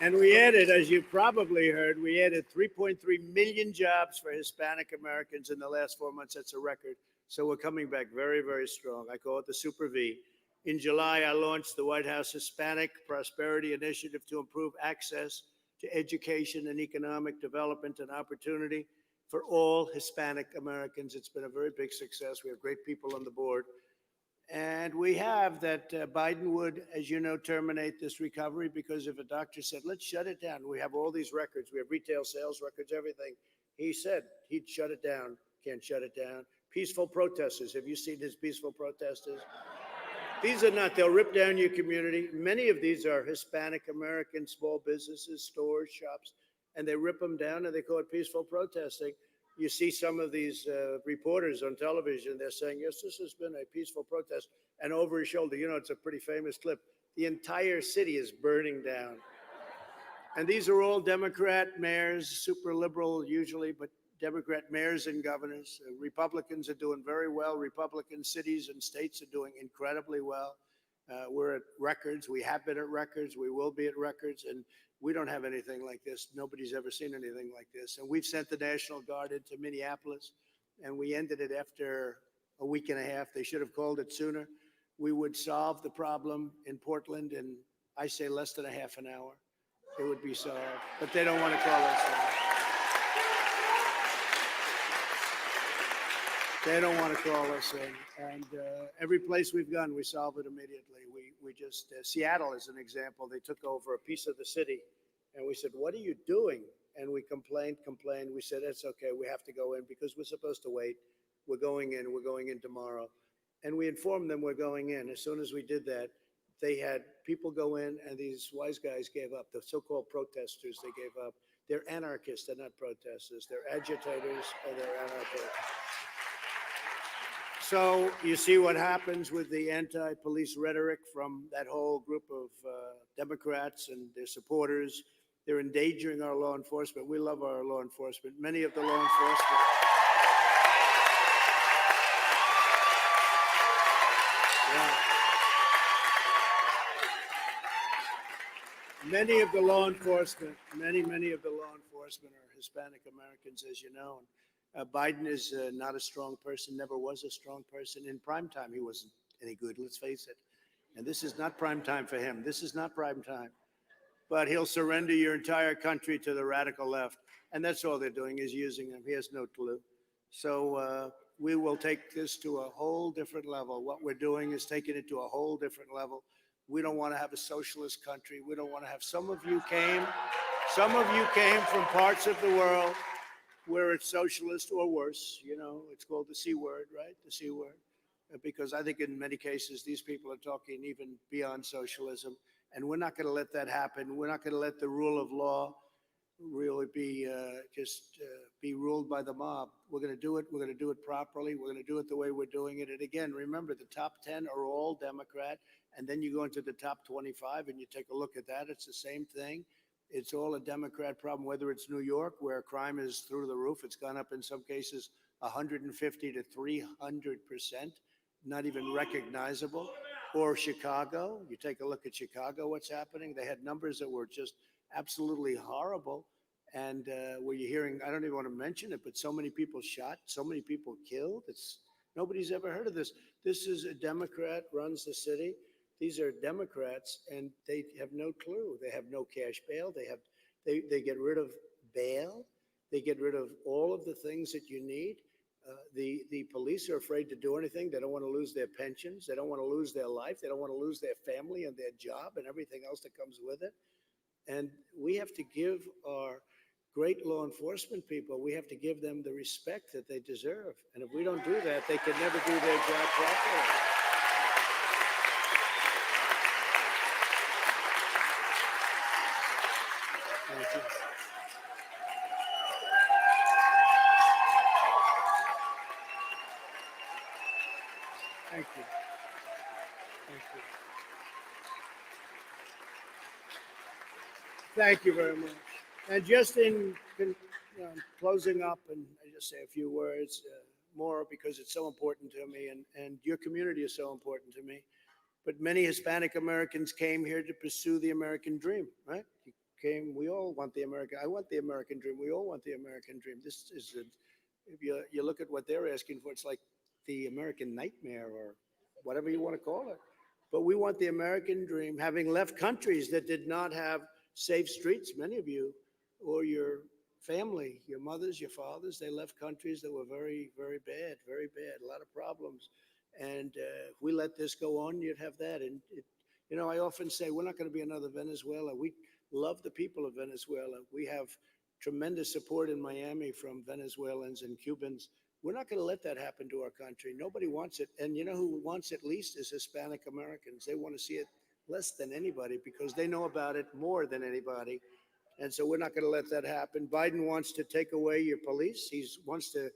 And we added, as you probably heard, we added 3.3 million jobs for Hispanic Americans in the last 4 months. That's a record. So we're coming back very, very strong. I call it the Super V. In July, I launched the White House Hispanic Prosperity Initiative to improve access to education and economic development and opportunity for all Hispanic Americans. It's been a very big success. We have great people on the board. And we have that Biden would, as you know, terminate this recovery because if a doctor said, let's shut it down, we have all these records, we have retail sales records, everything. He said he'd shut it down, can't shut it down. Peaceful protesters, have you seen his peaceful protesters? These are not, they'll rip down your community. Many of these are Hispanic American small businesses, stores, shops, and they rip them down and they call it peaceful protesting. You see some of these reporters on television, they're saying, yes, this has been a peaceful protest. And over his shoulder, you know, it's a pretty famous clip. The entire city is burning down. And these are all Democrat mayors, super liberal usually, but Democrat mayors and governors. Republicans are doing very well. Republican cities and states are doing incredibly well. We're at records. We have been at records. We will be at records. And we don't have anything like this. Nobody's ever seen anything like this. And we've sent the National Guard into Minneapolis, and we ended it after a week and a half. They should have called it sooner. We would solve the problem in Portland in, I say, less than a half an hour. It would be solved. But they don't want to call us. They don't want to call us in. And every place we've gone, we solve it immediately. We just, Seattle is an example. They took over a piece of the city. And we said, what are you doing? And we complained. We said, it's okay. We have to go in because we're supposed to wait. We're going in tomorrow. And we informed them we're going in. As soon as we did that, they had people go in and these wise guys gave up. The so-called protesters, they gave up. They're anarchists. They're not protesters. They're agitators or they're anarchists. So you see what happens with the anti-police rhetoric from that whole group of Democrats and their supporters. They're endangering our law enforcement. We love our law enforcement. Many of the law enforcement. Yeah. Many of the law enforcement are Hispanic Americans, as you know. Biden is not a strong person, never was a strong person. In prime time, he wasn't any good, let's face it. And this is not prime time for him. This is not prime time. But he'll surrender your entire country to the radical left. And that's all they're doing is using him. He has no clue. So we will take this to a whole different level. What we're doing is taking it to a whole different level. We don't want to have a socialist country. We don't want to have, some of you came from parts of the world where it's socialist or worse, you know, it's called the C word, right? The C word. Because I think in many cases, these people are talking even beyond socialism. And we're not going to let that happen. We're not going to let the rule of law really be be ruled by the mob. We're going to do it. We're going to do it properly. We're going to do it the way we're doing it. And again, remember, the top 10 are all Democrat. And then you go into the top 25 and you take a look at that. It's the same thing. It's all a Democrat problem, whether it's New York, where crime is through the roof. It's gone up in some cases 150 to 300%, not even recognizable. Or Chicago. You take a look at Chicago, what's happening. They had numbers that were just absolutely horrible. And where you're hearing, I don't even want to mention it, but so many people shot, so many people killed. Nobody's ever heard of this. This is a Democrat runs the city. These are Democrats, and they have no clue. They have no cash bail. They get rid of bail. They get rid of all of the things that you need. The police are afraid to do anything. They don't want to lose their pensions. They don't want to lose their life. They don't want to lose their family and their job and everything else that comes with it. And we have to give our great law enforcement people, we have to give them the respect that they deserve. And if we don't do that, they can never do their job properly. Thank you. Thank you. Thank you. Thank you very much. And just in closing up, and I just say a few words more because it's so important to me, and your community is so important to me. But many Hispanic Americans came here to pursue the American dream, right? You came, we all want the American, I want the American dream. We all want the American dream. This is, if you look at what they're asking for, it's like the American nightmare or whatever you want to call it. But we want the American dream, having left countries that did not have safe streets, many of you, or your family, your mothers, your fathers, they left countries that were very, very bad, a lot of problems. And if we let this go on, you'd have that. And, I often say we're not going to be another Venezuela. We love the people of Venezuela. We have tremendous support in Miami from Venezuelans and Cubans. We're not going to let that happen to our country. Nobody wants it. And you know who wants it least is Hispanic Americans. They want to see it less than anybody because they know about it more than anybody. And so we're not going to let that happen. Biden wants to take away your police. He wants to,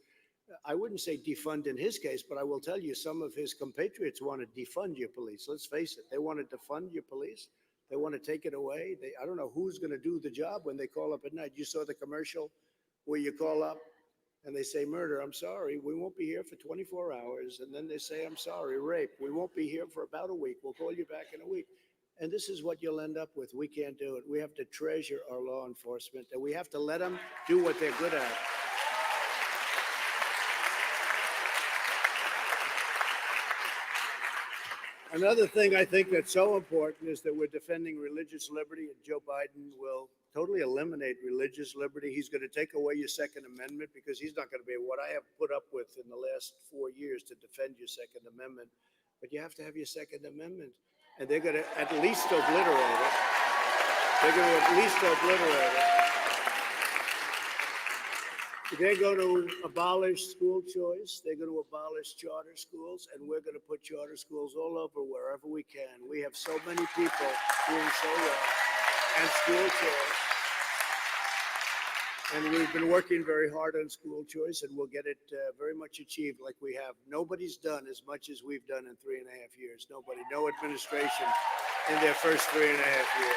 I wouldn't say defund in his case, but I will tell you some of his compatriots want to defund your police. Let's face it. They want to defund your police. They want to take it away. I don't know who's going to do the job when they call up at night. You saw the commercial where you call up and they say, murder, I'm sorry, we won't be here for 24 hours. And then they say, I'm sorry, rape, we won't be here for about a week. We'll call you back in a week. And this is what you'll end up with. We can't do it. We have to treasure our law enforcement, and we have to let them do what they're good at. Another thing I think that's so important is that we're defending religious liberty, and Joe Biden will totally eliminate religious liberty. He's going to take away your Second Amendment because he's not going to be what I have put up with in the last 4 years to defend your Second Amendment. But you have to have your Second Amendment, and they're going to at least obliterate it. They're going to at least obliterate it. They're going to abolish school choice. They're going to abolish charter schools, and we're going to put charter schools all over wherever we can. We have so many people doing so well, and school choice. And we've been working very hard on school choice, and we'll get it very much achieved like we have. Nobody's done as much as we've done in 3.5 years. Nobody, no administration in their first 3.5 years.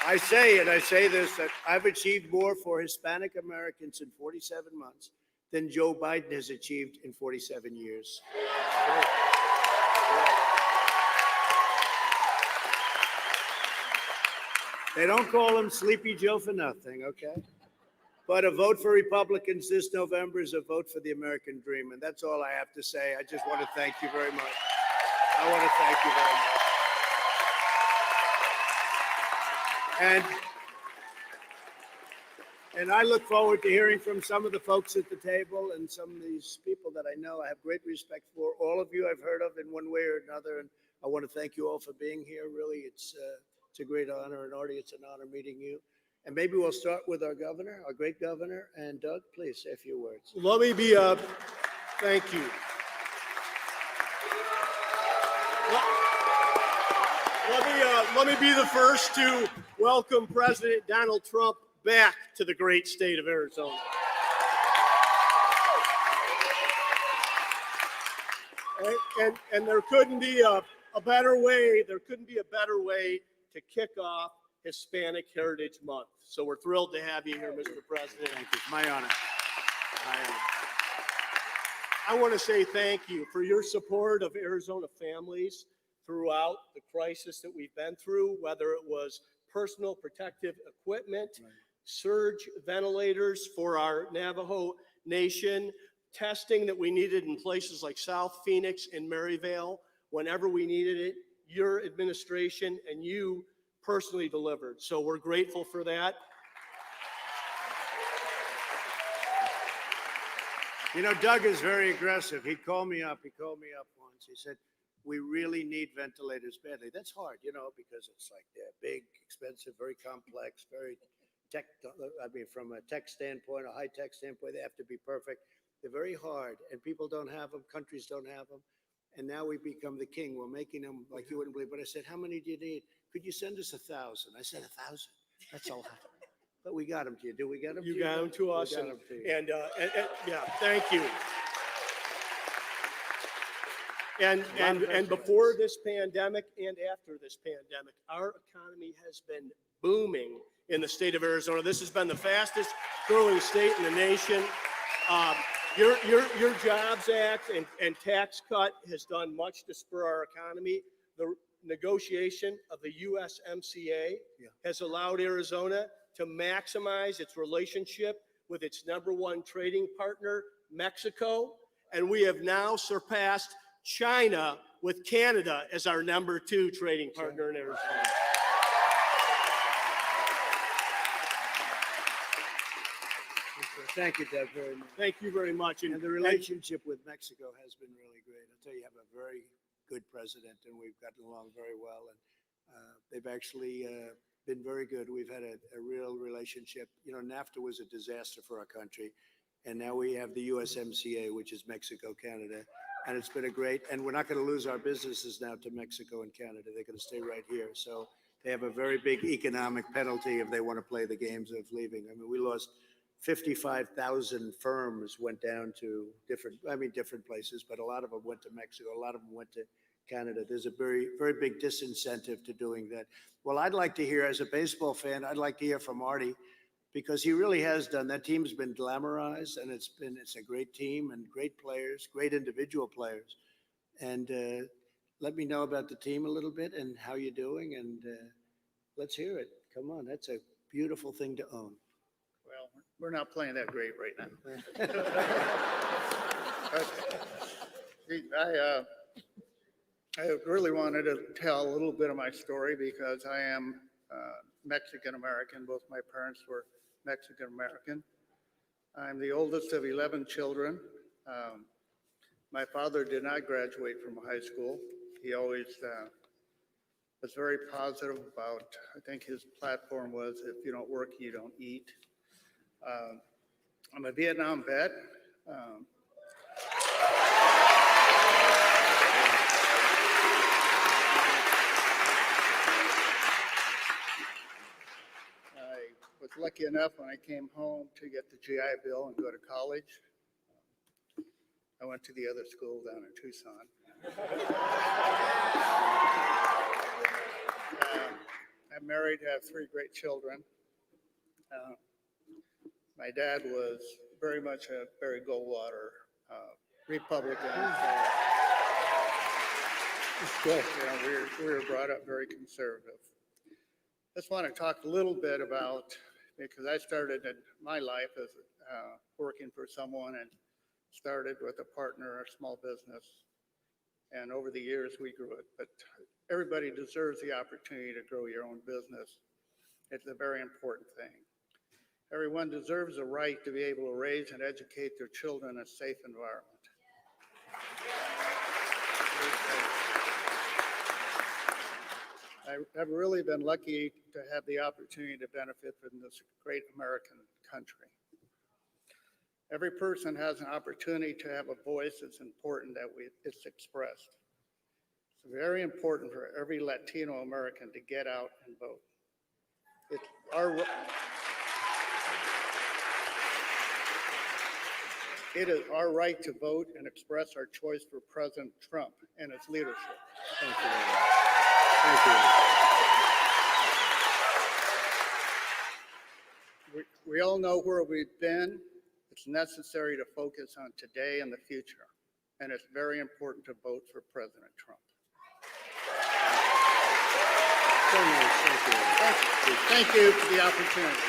I say this, that I've achieved more for Hispanic Americans in 47 months than Joe Biden has achieved in 47 years. They don't call him Sleepy Joe for nothing, okay? But a vote for Republicans this November is a vote for the American dream, and that's all I have to say. I just want to thank you very much. I want to thank you very much. And I look forward to hearing from some of the folks at the table and some of these people that I know I have great respect for. All of you I've heard of in one way or another, and I want to thank you all for being here. Really, it's a great honor, and Artie, it's an honor meeting you. And maybe we'll start with our governor, our great governor. And Doug, please say a few words. Let me be, thank you. Let me be the first to welcome President Donald Trump back to the great state of Arizona. And there couldn't be a better way. There couldn't be a better way to kick off Hispanic Heritage Month. So we're thrilled to have you here, Mr. President. Thank you. It's my honor. I want to say thank you for your support of Arizona families throughout the crisis that we've been through, whether it was personal protective equipment, surge ventilators for our Navajo Nation, testing that we needed in places like South Phoenix and Maryvale, whenever we needed it, your administration and you personally delivered. So we're grateful for that. You know, Doug is very aggressive. He called me up once. He said, we really need ventilators badly. That's hard, because it's like they're big, expensive, very complex, very tech. I mean, from a tech standpoint, a high-tech standpoint, they have to be perfect. They're very hard, and people don't have them. Countries don't have them. And now we've become the king. We're making them like you wouldn't believe. But I said, how many do you need? Could you send us 1,000? I said, 1,000? That's a lot. But we got them to you. Do we get them? You got them to us. We got them to you. And yeah, thank you. And before this pandemic and after this pandemic, our economy has been booming in the state of Arizona. This has been the fastest growing state in the nation. Your Jobs Act and tax cut has done much to spur our economy. The negotiation of the USMCA has allowed Arizona to maximize its relationship with its #1 trading partner, Mexico. And we have now surpassed China with Canada as our #2 trading partner in Arizona. Thank you, Doug, very much. Thank you very much. And the relationship with Mexico has been really great. I'll tell you, you have a very good president, and we've gotten along very well. And they've actually been very good. We've had a real relationship. You know, NAFTA was a disaster for our country. And now we have the USMCA, which is Mexico, Canada. And it's been a great, and we're not going to lose our businesses now to Mexico and Canada. They're going to stay right here. So they have a very big economic penalty if they want to play the games of leaving. I mean, we lost 55,000 firms went down to different places, but a lot of them went to Mexico. A lot of them went to Canada. There's a very, very big disincentive to doing that. Well, I'd like to hear, as a baseball fan, I'd like to hear from Artie, because he really has done. That team's been glamorized, and it's a great team and great players, great individual players. And let me know about the team a little bit and how you're doing, and let's hear it. Come on, that's a beautiful thing to own. Well, we're not playing that great right now. I really wanted to tell a little bit of my story because I am Mexican American. Both my parents were Mexican American. I'm the oldest of 11 children. My father did not graduate from high school. He always was very positive about, I think his platform was, if you don't work, you don't eat. I'm a Vietnam vet. I was lucky enough when I came home to get the GI Bill and go to college. I went to the other school down in Tucson. I'm married, have 3 great children. My dad was very much a Barry Goldwater Republican. We were brought up very conservative. Just want to talk a little bit about, because I started in my life as working for someone and started with a partner, a small business. And over the years, we grew it. But everybody deserves the opportunity to grow your own business. It's a very important thing. Everyone deserves a right to be able to raise and educate their children in a safe environment. I've really been lucky to have the opportunity to benefit from this great American country. Every person has an opportunity to have a voice. It's important that it's expressed. It's very important for every Latino American to get out and vote. It is our right to vote and express our choice for President Trump and his leadership. Thank you very much. Thank you. We all know where we've been. It's necessary to focus on today and the future. And it's very important to vote for President Trump. So nice. Thank you for the opportunity.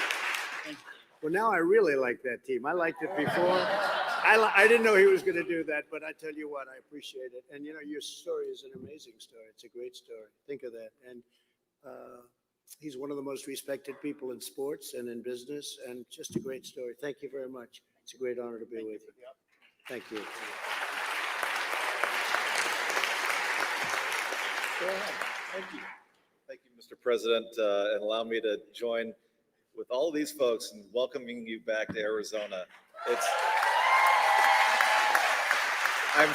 Thank you. Well, now I really like that team. I liked it before. I didn't know he was going to do that, but I tell you what, I appreciate it. And, you know, your story is an amazing story. It's a great story. Think of that. And he's one of the most respected people in sports and in business, and just a great story. Thank you very much. It's a great honor to be with you. Thank you. Go ahead. Thank you. Thank you, Mr. President, and allow me to join with all these folks in welcoming you back to Arizona. I'm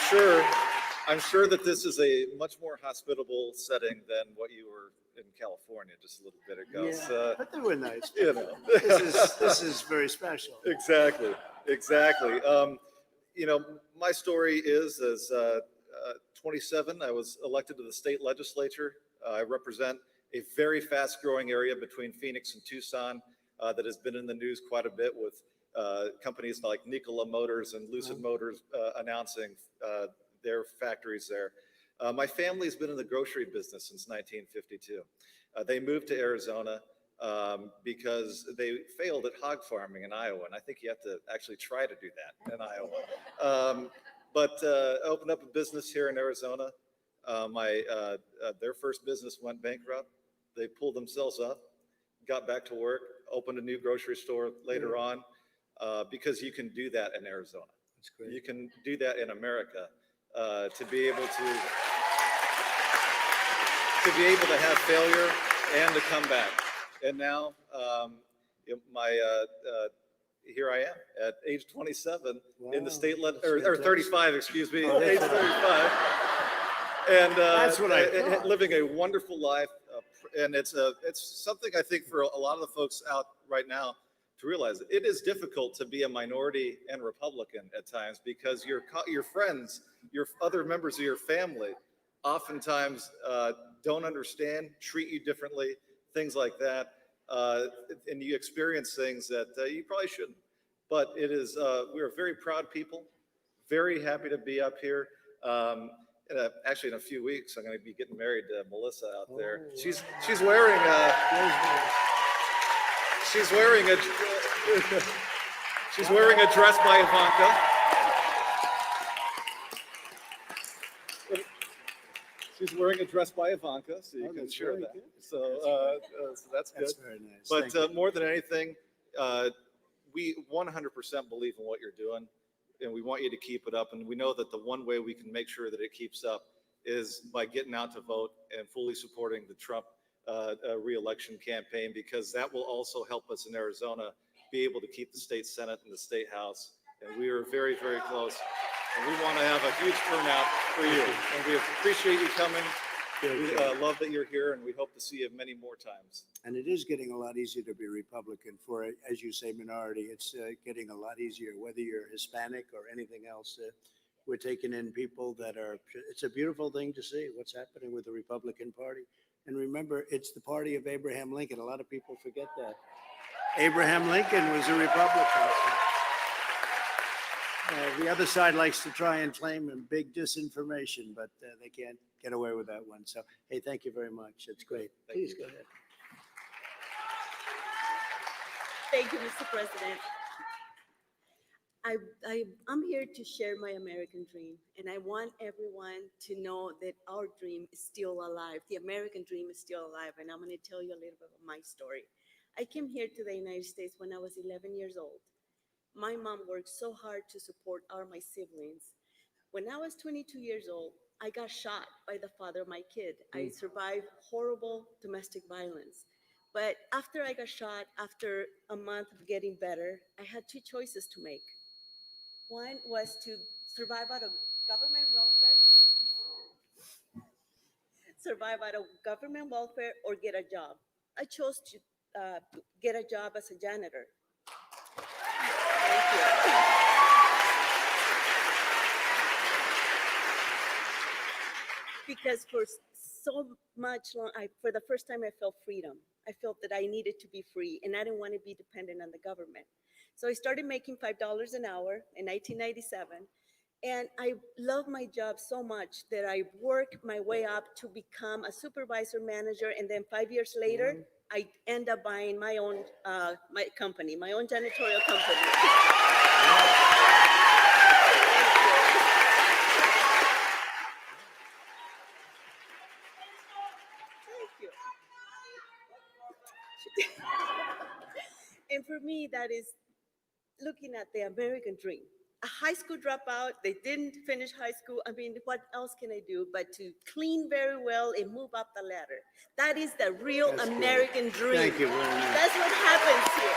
sure that this is a much more hospitable setting than what you were in California just a little bit ago. Yeah, So, but they were nice. you know. This is very special. Exactly. You know, my story is, as 27, I was elected to the state legislature. I represent a very fast-growing area between Phoenix and Tucson that has been in the news quite a bit with companies like Nikola Motors and Lucid Motors announcing their factories there. My family's been in the grocery business since 1952. They moved to Arizona because they failed at hog farming in Iowa, and I think you have to actually try to do that in Iowa. But opened up a business here in Arizona. Their first business went bankrupt. They pulled themselves up, got back to work, opened a new grocery store later on, because you can do that in Arizona. That's great. You can do that in America, to be able to have failure and to come back. And now, here I am at age 27 in the state or 35, excuse me, age 35, and That's what I thought. living a wonderful life. And it's something I think for a lot of the folks out right now to realize it is difficult to be a minority and Republican at times because your friends, your other members of your family, oftentimes don't understand, treat you differently, things like that, and you experience things that you probably shouldn't. But it is we are very proud people, very happy to be up here. Actually, in a few weeks, I'm going to be getting married to Melissa out there. She's wearing a dress by Ivanka. She's wearing a dress by Ivanka, so you can share that. So that's good. That's very nice. But more than anything, we 100% believe in what you're doing, and we want you to keep it up. And we know that the one way we can make sure that it keeps up is by getting out to vote and fully supporting the Trump re-election campaign, because that will also help us in Arizona be able to keep the state Senate and the state House. And we are very, very close. And we want to have a huge turnout for you. And we appreciate you coming. We love that you're here, and we hope to see you many more times. And it is getting a lot easier to be Republican for, as you say, minority. It's getting a lot easier, whether you're Hispanic or anything else. We're taking in people that are, it's a beautiful thing to see what's happening with the Republican Party. And remember, it's the party of Abraham Lincoln. A lot of people forget that. Abraham Lincoln was a Republican. The other side likes to try and claim big disinformation, but they can't get away with that one. So, hey, thank you very much. It's great. Please go ahead. Thank you, Mr. President. I'm here to share my American dream, and I want everyone to know that our dream is still alive. The American dream is still alive, and I'm going to tell you a little bit of my story. I came here to the United States when I was 11 years old. My mom worked so hard to support all my siblings. When I was 22 years old, I got shot by the father of my kid. I survived horrible domestic violence. But after I got shot, after a month of getting better, I had two choices to make. One was to survive out of government welfare, or get a job. I chose to get a job as a janitor. Thank you. Because for so much long, for the first time, I felt freedom. I felt that I needed to be free, and I didn't want to be dependent on the government. So I started making $5 an hour in 1997, and I loved my job so much that I worked my way up to become a supervisor manager, and then 5 years later, I end up buying my own my own janitorial company. And for me, that is looking at the American dream. A high school dropout, they didn't finish high school. I mean, what else can I do but to clean very well and move up the ladder? That is the real American dream. Thank you very much. That's what happens here.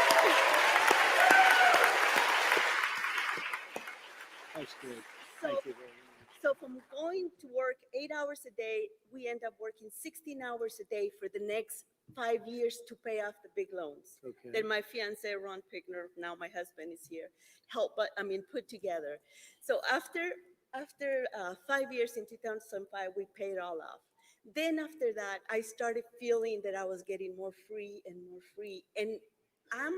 That's good. Thank you very much. So from going to work 8 hours a day, we end up working 16 hours a day for the next 5 years to pay off the big loans. Okay. Then my fiance, Ron Pickner, now my husband, is here, put together. So after After 5 years in 2005, we paid it all off. Then after that, I started feeling that I was getting more free and more free. And I'm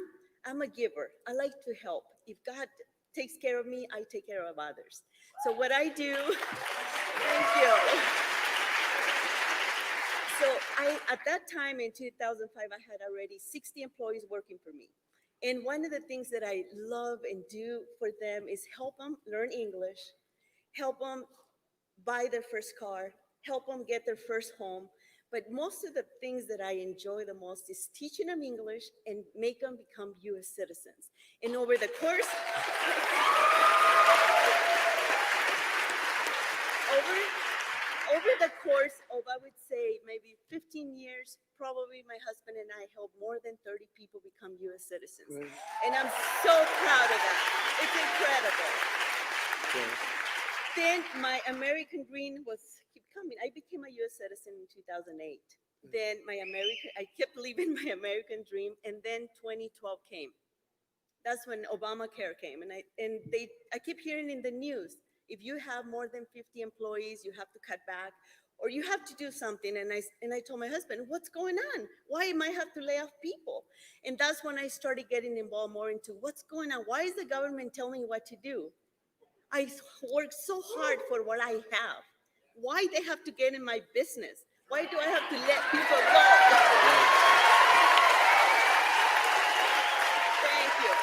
I'm a giver. I like to help. If God takes care of me, I take care of others. So what I do, thank you. So at that time in 2005, I had already 60 employees working for me. And one of the things that I love and do for them is help them learn English, help them buy their first car, help them get their first home. But most of the things that I enjoy the most is teaching them English and make them become US citizens. And over the course, over the course of, I would say, maybe 15 years, probably my husband and I helped more than 30 people become US citizens. Right. And I'm so proud of that. It's incredible. Then my American dream was keep coming. I became a US citizen in 2008. Then I kept living my American dream, and then 2012 came. That's when Obamacare came, and I keep hearing in the news, if you have more than 50 employees, you have to cut back, or you have to do something. And I told my husband, what's going on? Why am I have to lay off people? And that's when I started getting involved more into what's going on. Why is the government telling me what to do? I work so hard for what I have. Why they have to get in my business? Why do I have to let people go? Thank you.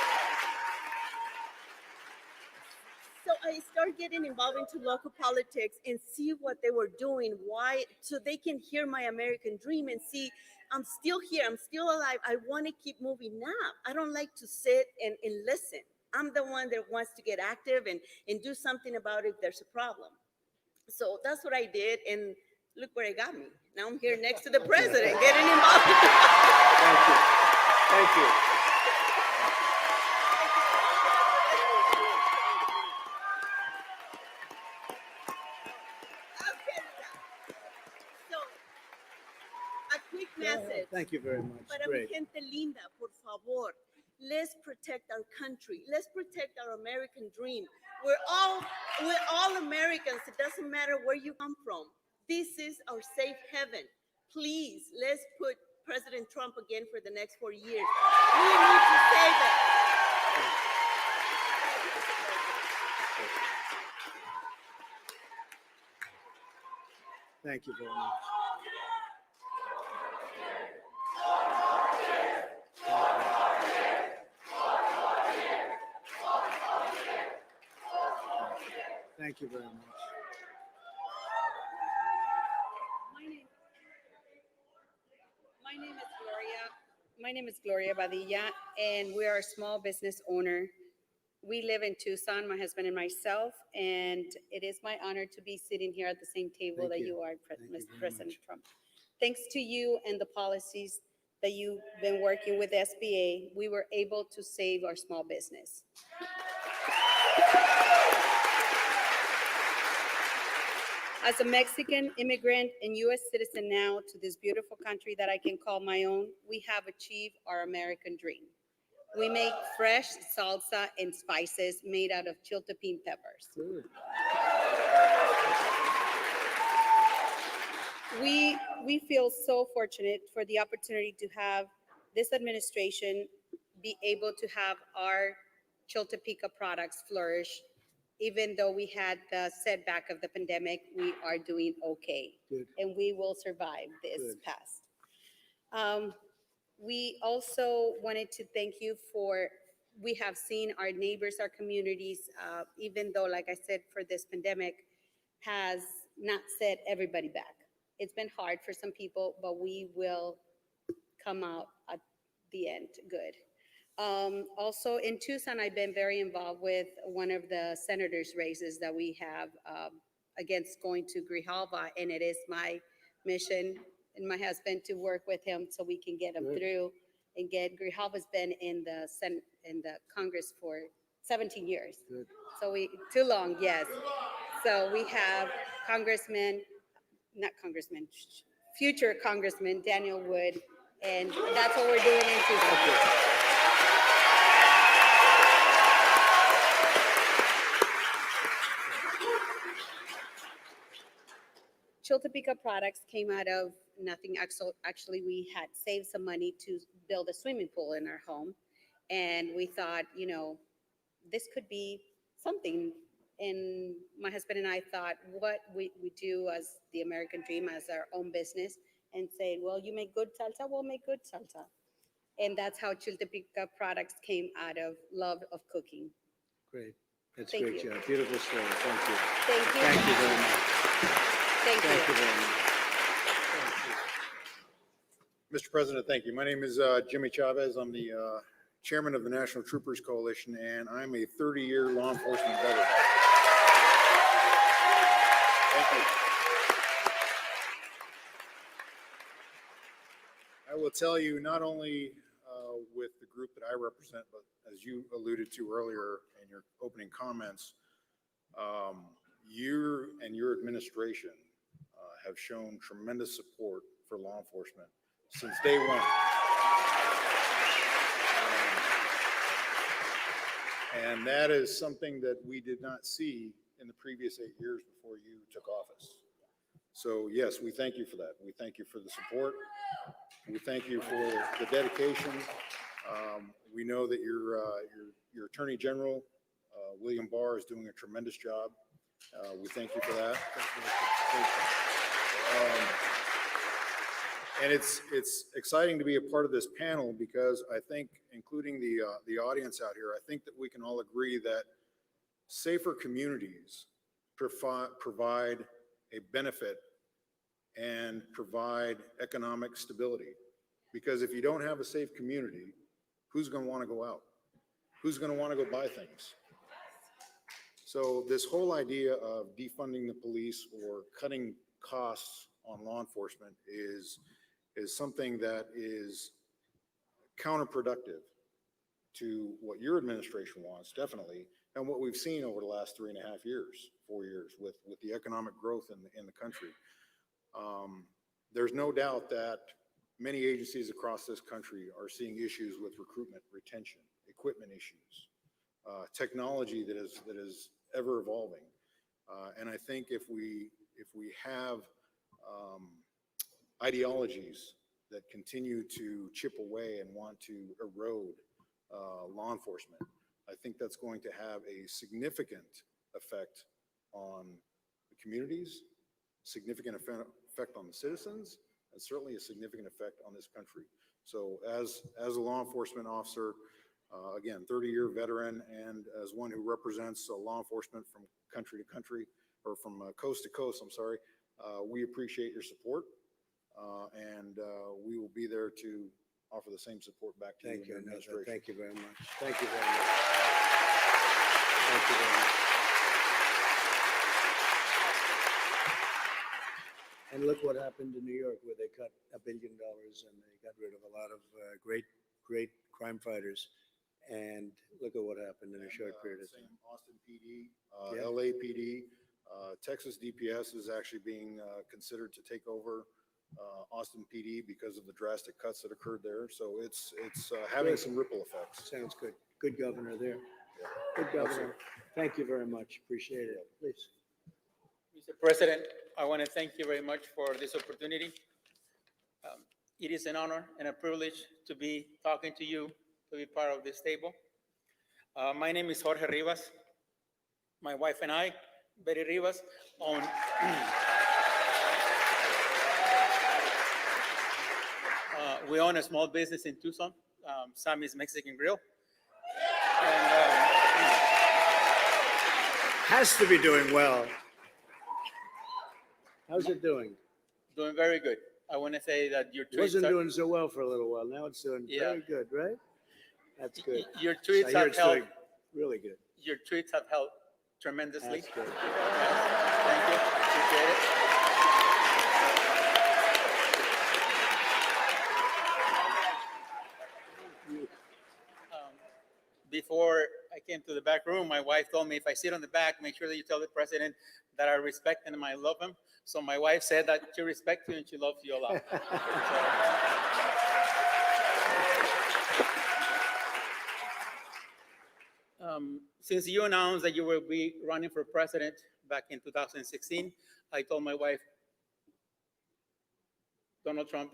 So I started getting involved into local politics and see what they were doing, why, so they can hear my American dream and see I'm still here, I'm still alive. I want to keep moving now. I don't like to sit and listen. I'm the one that wants to get active and do something about it if there's a problem. So that's what I did, and look where it got me. Now I'm here next to the president, getting involved. Thank you. Thank you. So, a quick message. Thank you very much. Para mi Great. gente linda, por favor, let's protect our country. Let's protect our American dream. We're all Americans. It doesn't matter where you come from. This is our safe haven. Please, let's put President Trump again for the next 4 years. We need to save it. Thank you very much. Thank you very much. My name is Gloria Badilla, and we are a small business owner. We live in Tucson, my husband and myself, and it is my honor to be sitting here at the same table Thank that you. you are, Thank you Mr. very President much. Trump. Thanks to you and the policies that you've been working with SBA, we were able to save our small business. As a Mexican immigrant and U.S. citizen now to this beautiful country that I can call my own, we have achieved our American dream. We make fresh salsa and spices made out of chiltepin peppers. Good. We feel so fortunate for the opportunity to have this administration be able to have our Chiltepinca products flourish. Even though we had the setback of the pandemic, we are doing okay. Good. And we will survive this Good. past. We also wanted to thank you we have seen our neighbors, our communities, even though, like I said, for this pandemic, has not set everybody back. It's been hard for some people, but we will come out at the end good. Also in Tucson, I've been very involved with one of the senators' races that we have against going to Grijalva, and it is my mission and my husband to work with him so we can get him Good. through and get Grijalva's been in the Senate, in the Congress for 17 years. Good. So too long, yes. So we have future Congressman Daniel Wood, and that's what we're doing in Tucson. Chiltepega products came out of nothing. Actually, we had saved some money to build a swimming pool in our home. And we thought, this could be something. And my husband and I thought, what we do as the American Dream, as our own business, and say, well, you make good salsa, we'll make good salsa. And that's how Chiltepega products came out of love of cooking. Great. That's Thank great you. job. Beautiful story. Thank you. Thank you. Thank you very much. Thank Thank you you. very much. Mr. President, thank you. My name is Jimmy Chavez. I'm the chairman of the National Troopers Coalition, and I'm a 30-year law enforcement veteran. Thank you. I will tell you, not only with the group that I represent, but as you alluded to earlier in your opening comments, you and your administration have shown tremendous support for law enforcement since day one. And that is something that we did not see in the previous 8 years before you took office. So yes, we thank you for that. We thank you for the support. We thank you for the dedication. We know that your Attorney General, William Barr, is doing a tremendous job. We thank you for that. And it's exciting to be a part of this panel because I think, including the audience out here, I think that we can all agree that safer communities provide a benefit and provide economic stability. Because if you don't have a safe community, who's going to want to go out? Who's going to want to go buy things? So this whole idea of defunding the police or cutting costs on law enforcement is something that is counterproductive to what your administration wants, definitely, and what we've seen over the last 3.5 years, 4 years with the economic growth in the country. There's no doubt that many agencies across this country are seeing issues with recruitment, retention, equipment issues, technology that is ever evolving. And I think if we have ideologies that continue to chip away and want to erode law enforcement, I think that's going to have a significant effect on the communities, significant effect on the citizens, and certainly a significant effect on this country. So as a law enforcement officer, again, 30-year veteran, and as one who represents law enforcement from country to country, or from coast to coast, I'm sorry, we appreciate your support, and we will be there to offer the same support back to you and your administration. Thank you very much. Thank you very much. Thank you very much. And look what happened in New York, where they cut $1 billion and they got rid of a lot of great crime fighters. And look at what happened in a short period of time. Austin PD, LAPD, Texas DPS is actually being considered to take over Austin PD because of the drastic cuts that occurred there. So it's having some ripple effects. Sounds good. Good governor there. Good governor. Thank you very much. Appreciate it. Please. Mr. President, I want to thank you very much for this opportunity. It is an honor and a privilege to be talking to you, to be part of this table. My name is Jorge Rivas. My wife and I, Betty Rivas, own we own a small business in Tucson, Sammy's Mexican Grill. And, Has to be doing well. How's it doing? doing very good. I want to say that your It treats wasn't are, doing so well for a little while. Now it's doing very good, right? That's good. your I treats hear have it's helped. doing really good. Your treats have helped tremendously. That's good. Thank you. Appreciate it. Before I came to the back room, my wife told me if I sit on the back, make sure that you tell the president that I respect him and I love him. So my wife said that she respects you and she loves you a lot. Since you announced that you will be running for president back in 2016, I told my wife, Donald Trump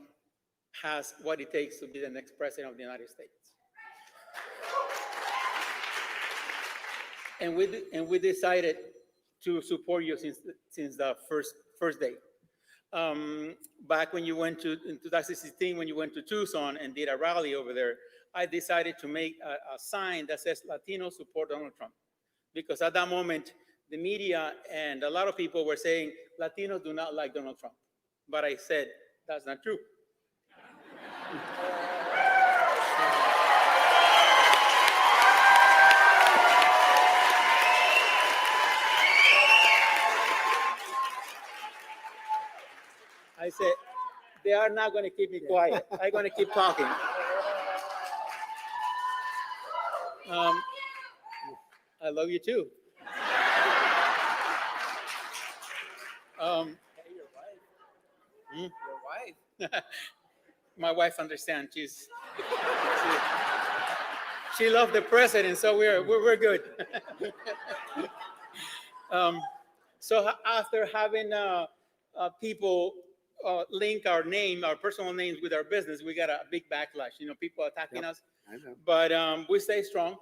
has what it takes to be the next president of the United States. And we decided to support you since the first day. Back when you went in 2016, when you went to Tucson and did a rally over there, I decided to make a sign that says Latino support Donald Trump. Because at that moment, the media and a lot of people were saying Latinos do not like Donald Trump. But I said, that's not true. I said, they are not going to keep me quiet. I'm going to keep talking. I love you too. Hey, your wife. Hmm? Your wife. My wife understands. She loved the president, so we're good. So after having people link our personal names with our business, we got a big backlash. People attacking us. I know. But we stay strong.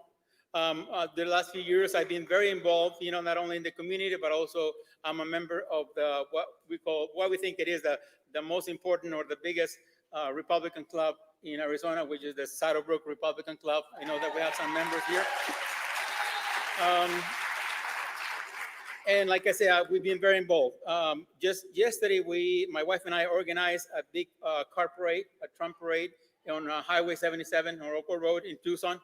The last few years, I've been very involved. Not only in the community, but also I'm a member of what we think it is the most important or the biggest Republican club in Arizona, which is the Saddlebrook Republican Club. I know that we have some members here. And like I said, we've been very involved. Just yesterday, my wife and I organized a big car parade, a Trump parade on Highway 77 on Oakwood Road in Tucson.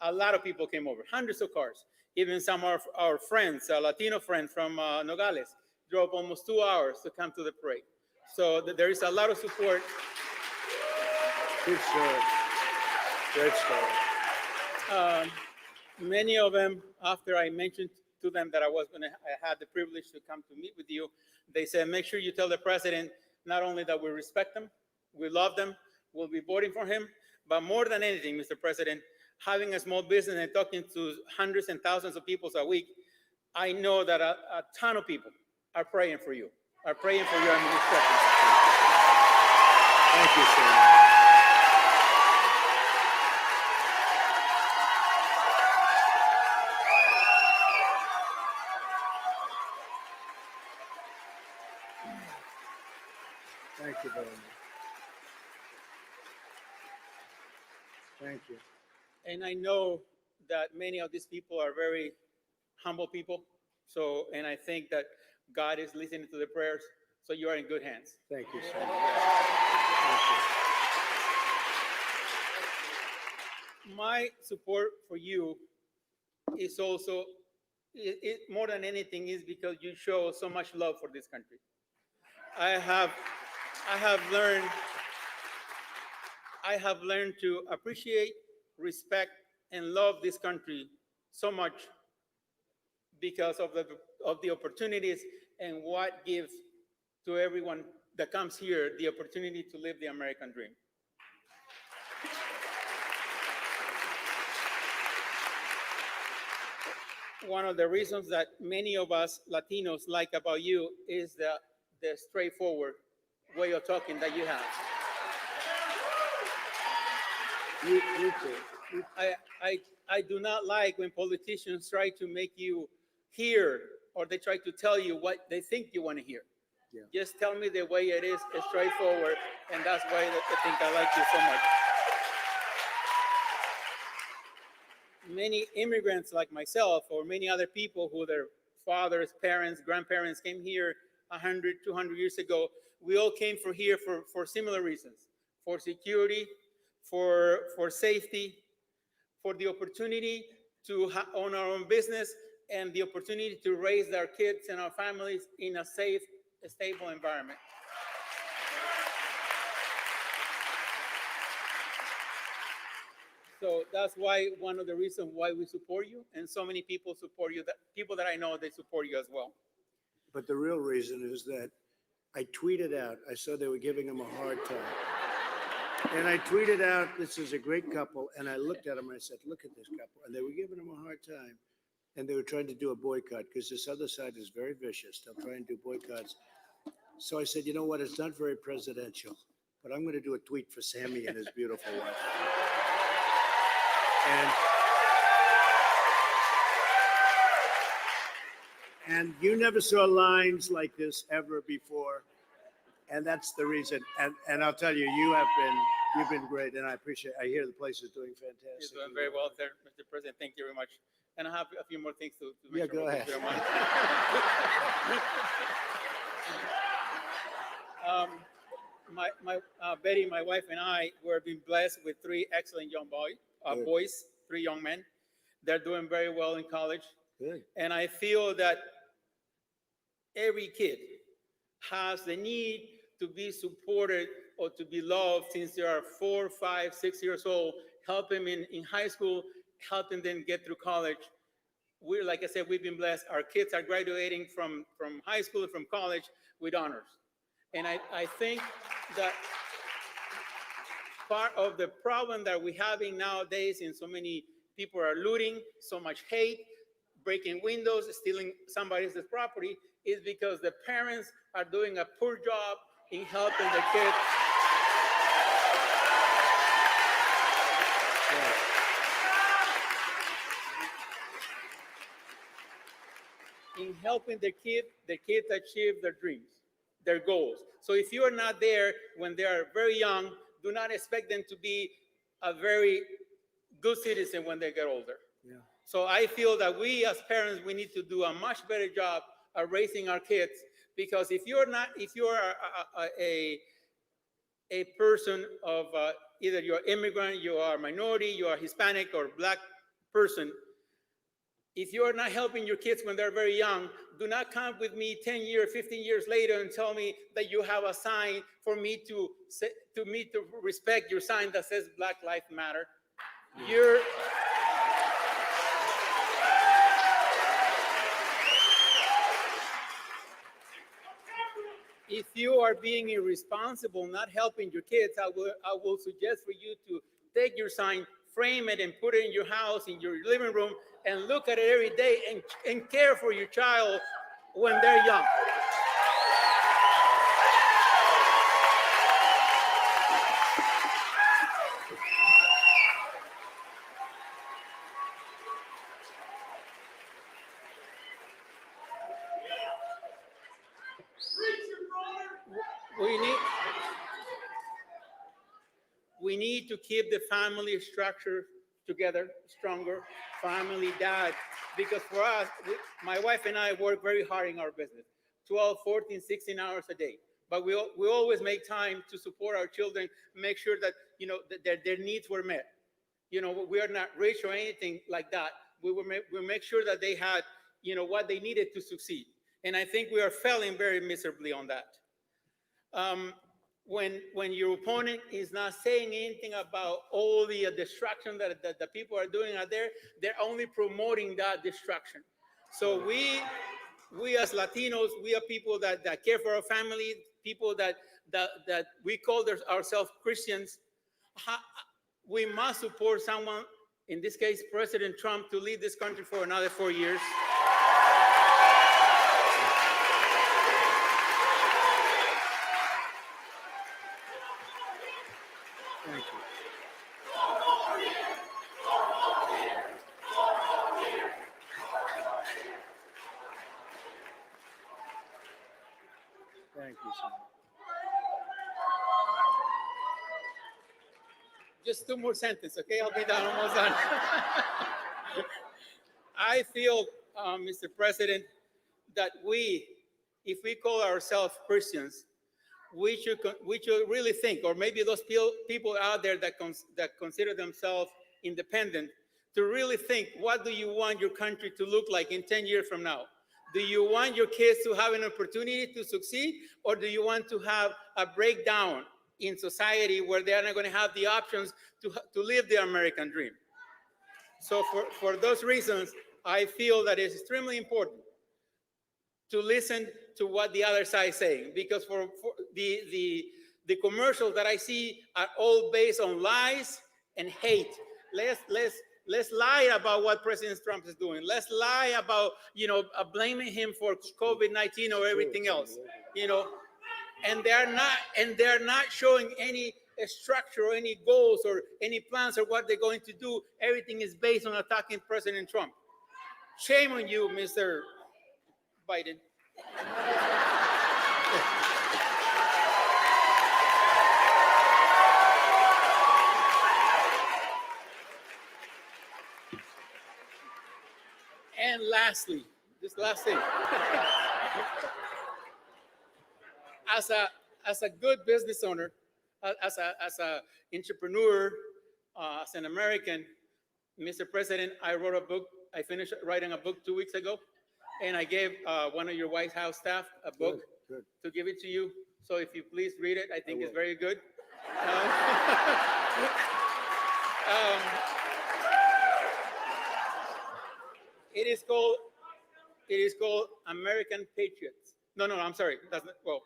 A lot of people came over, hundreds of cars. Even some of our friends, Latino friends from Nogales, drove almost 2 hours to come to the parade. So there is a lot of support. Good story. Great story. Many of them, after I mentioned to them that I had the privilege to come to meet with you, they said, make sure you tell the president not only that we respect him, we love them, we'll be voting for him, but more than anything, Mr. President, having a small business and talking to hundreds and thousands of people a week, I know that a ton of people are praying for you, are praying for your administration. Thank you, sir. Thank you very much. Thank you. And I know that many of these people are very humble people. And I think that God is listening to the prayers. So you are in good hands. Thank you, sir. Thank you. My support for you is also, more than anything, is because you show so much love for this country. I have learned to appreciate, respect, and love this country so much because of the opportunities and what gives to everyone that comes here the opportunity to live the American dream. One of the reasons that many of us Latinos like about you is the straightforward way of talking that you have. You too. I do not like when politicians try to make you hear or they try to tell you what they think you want to hear. Yeah. Just tell me the way it is, straightforward, and that's why I think I like you so much. Many immigrants like myself or many other people who their fathers, parents, grandparents came here 100, 200 years ago, we all came here for similar reasons, for security, for safety, for the opportunity to own our own business, and the opportunity to raise our kids and our families in a safe, stable environment. So that's why one of the reasons why we support you, and so many people support you, that people that I know, they support you as well. But the real reason is that I tweeted out, I saw they were giving him a hard time. And I tweeted out, this is a great couple. And I looked at them and I said, look at this couple. And they were giving him a hard time. And they were trying to do a boycott because this other side is very vicious. They'll try and do boycotts. So I said, you know what? It's not very presidential. but I'm going to do a tweet for Sammy and his beautiful wife. And you never saw lines like this ever before. And that's the reason. And I'll tell you, you've been great, and I hear the place is doing fantastic. You're doing very well there, Mr. President. Thank you very much. And I have a few more things to Yeah, mention. go ahead. if you don't mind. Betty, my wife, and I were being blessed with three excellent young boys, three young men. They're doing very well in college. Good. And I feel that every kid has the need to be supported or to be loved since they are 4, 5, 6 years old. Help them in high school, helping them get through college. We're, like I said, we've been blessed. Our kids are graduating from high school, from college with honors. And I think that part of the problem that we're having nowadays, and so many people are looting, so much hate, breaking windows, stealing somebody else's property, is because the parents are doing a poor job in helping the kids. In helping the kids achieve their dreams, their goals. So if you are not there when they are very young, do not expect them to be a very good citizen when they get older. Yeah. So I feel that we as parents, we need to do a much better job of raising our kids, because if you're a person of either you're immigrant, you are minority, you are Hispanic or Black person, if you're not helping your kids when they're very young, do not come with me 10 years, 15 years later and tell me that you have a sign for me to respect your sign that says Black Lives Matter. If you are being irresponsible, not helping your kids, I will suggest for you to take your sign, frame it, and put it in your house, in your living room, and look at it every day and care for your child when they're young. We need to keep the family structure together, stronger, family, dad, because for us, my wife and I work very hard in our business, 12, 14, 16 hours a day. But we always make time to support our children, make sure that, that their needs were met. We are not rich or anything like that. We make sure that they had, what they needed to succeed. And I think we are failing very miserably on that. When your opponent is not saying anything about all the destruction that the people are doing out there, they're only promoting that destruction. So we as Latinos, we are people that care for our family, people that we call ourselves Christians. We must support someone, in this case, President Trump, to lead this country for another 4 years. Thank you. Thank you, sir. Just 2 more sentences, okay? I'll be done, almost done. I feel, Mr. President, that if we call ourselves Christians, we should really think, or maybe those people out there that consider themselves independent, to really think, what do you want your country to look like in 10 years from now? Do you want your kids to have an opportunity to succeed, or do you want to have a breakdown in society where they are not going to have the options to live the American dream? So for those reasons, I feel that it's extremely important to listen to what the other side is saying, because for the commercials that I see are all based on lies and hate. Let's lie about what President Trump is doing. Let's lie about, blaming him for COVID-19 or everything else. and they're not showing any structure or any goals or any plans or what they're going to do. Everything is based on attacking President Trump. Shame on you, Mr. Biden. And lastly, this last thing, as a good business owner, as a entrepreneur, as an American, Mr. President, I wrote a book. I finished writing a book 2 weeks ago, and I gave one of your White House staff a book to give it to you. So if you please read it, I think it's very good. It is called American Patriots. No, I'm sorry. That's not, well,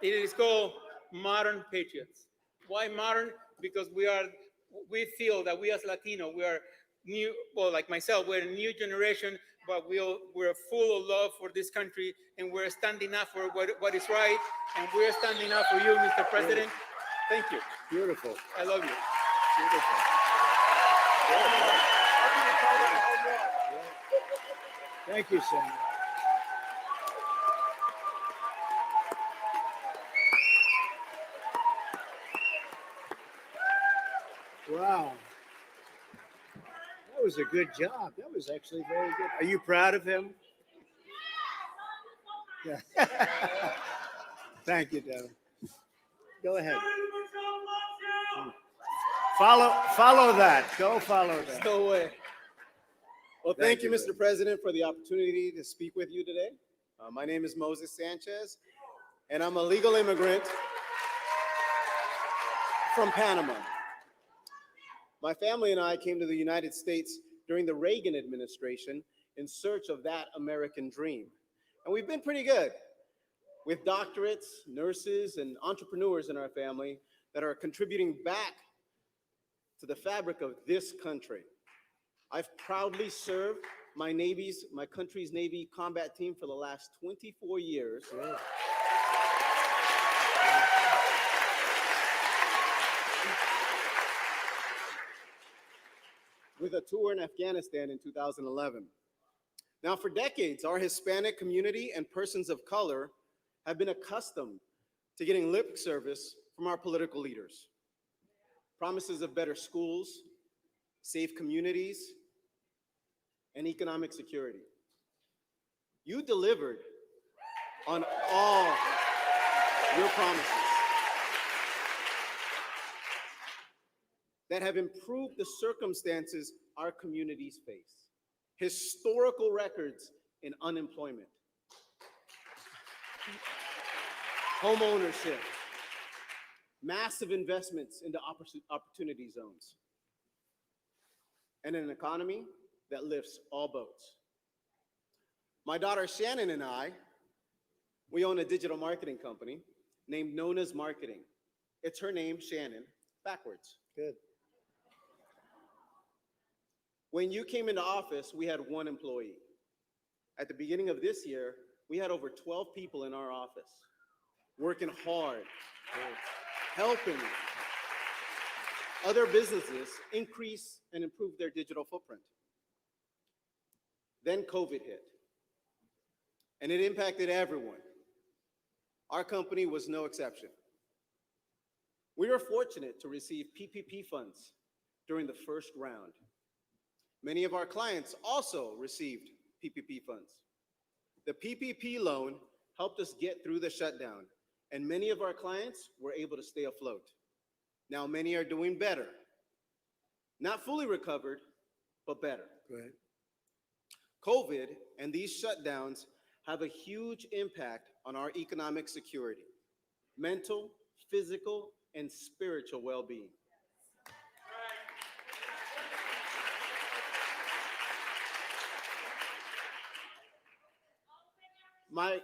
it is called Modern Patriots. Why modern? Because we feel that we as Latino, we are new, well, like myself, we're a new generation, but we're full of love for this country, and we're standing up for what is right, and we're standing up for you, Mr. President. Thank you. Beautiful. I love you. Beautiful. Thank you, Senator. Wow. That was a good job. That was actually very good. Are you proud of him? Yeah. Thank you, Devin. Go ahead. Follow that. Go follow that. No way. Well, thank you, you, Mr. President, for the opportunity to speak with you today. My name is Moses Sanchez, and I'm a legal immigrant from Panama. My family and I came to the United States during the Reagan administration in search of that American dream. And we've been pretty good with doctorates, nurses, and entrepreneurs in our family that are contributing back to the fabric of this country. I've proudly served my country's Navy combat team for the last 24 years. Yeah. With a tour in Afghanistan in 2011. Now, for decades, our Hispanic community and persons of color have been accustomed to getting lip service from our political leaders. Promises of better schools, safe communities, and economic security. You delivered on all your promises that have improved the circumstances our communities face. Historical records in unemployment, home ownership, massive investments into opportunity zones, and an economy that lifts all boats. My daughter Shannon and I, we own a digital marketing company named Nona's Marketing. It's her name, Shannon, backwards. Good. When you came into office, we had one employee. At the beginning of this year, we had over 12 people in our office, working hard, helping other businesses increase and improve their digital footprint. Then COVID hit, and it impacted everyone. Our company was no exception. We were fortunate to receive PPP funds during the first round. Many of our clients also received PPP funds. The PPP loan helped us get through the shutdown, and many of our clients were able to stay afloat. Now many are doing better. Not fully recovered, but better. Right. COVID and these shutdowns have a huge impact on our economic security, mental, physical, and spiritual well-being. My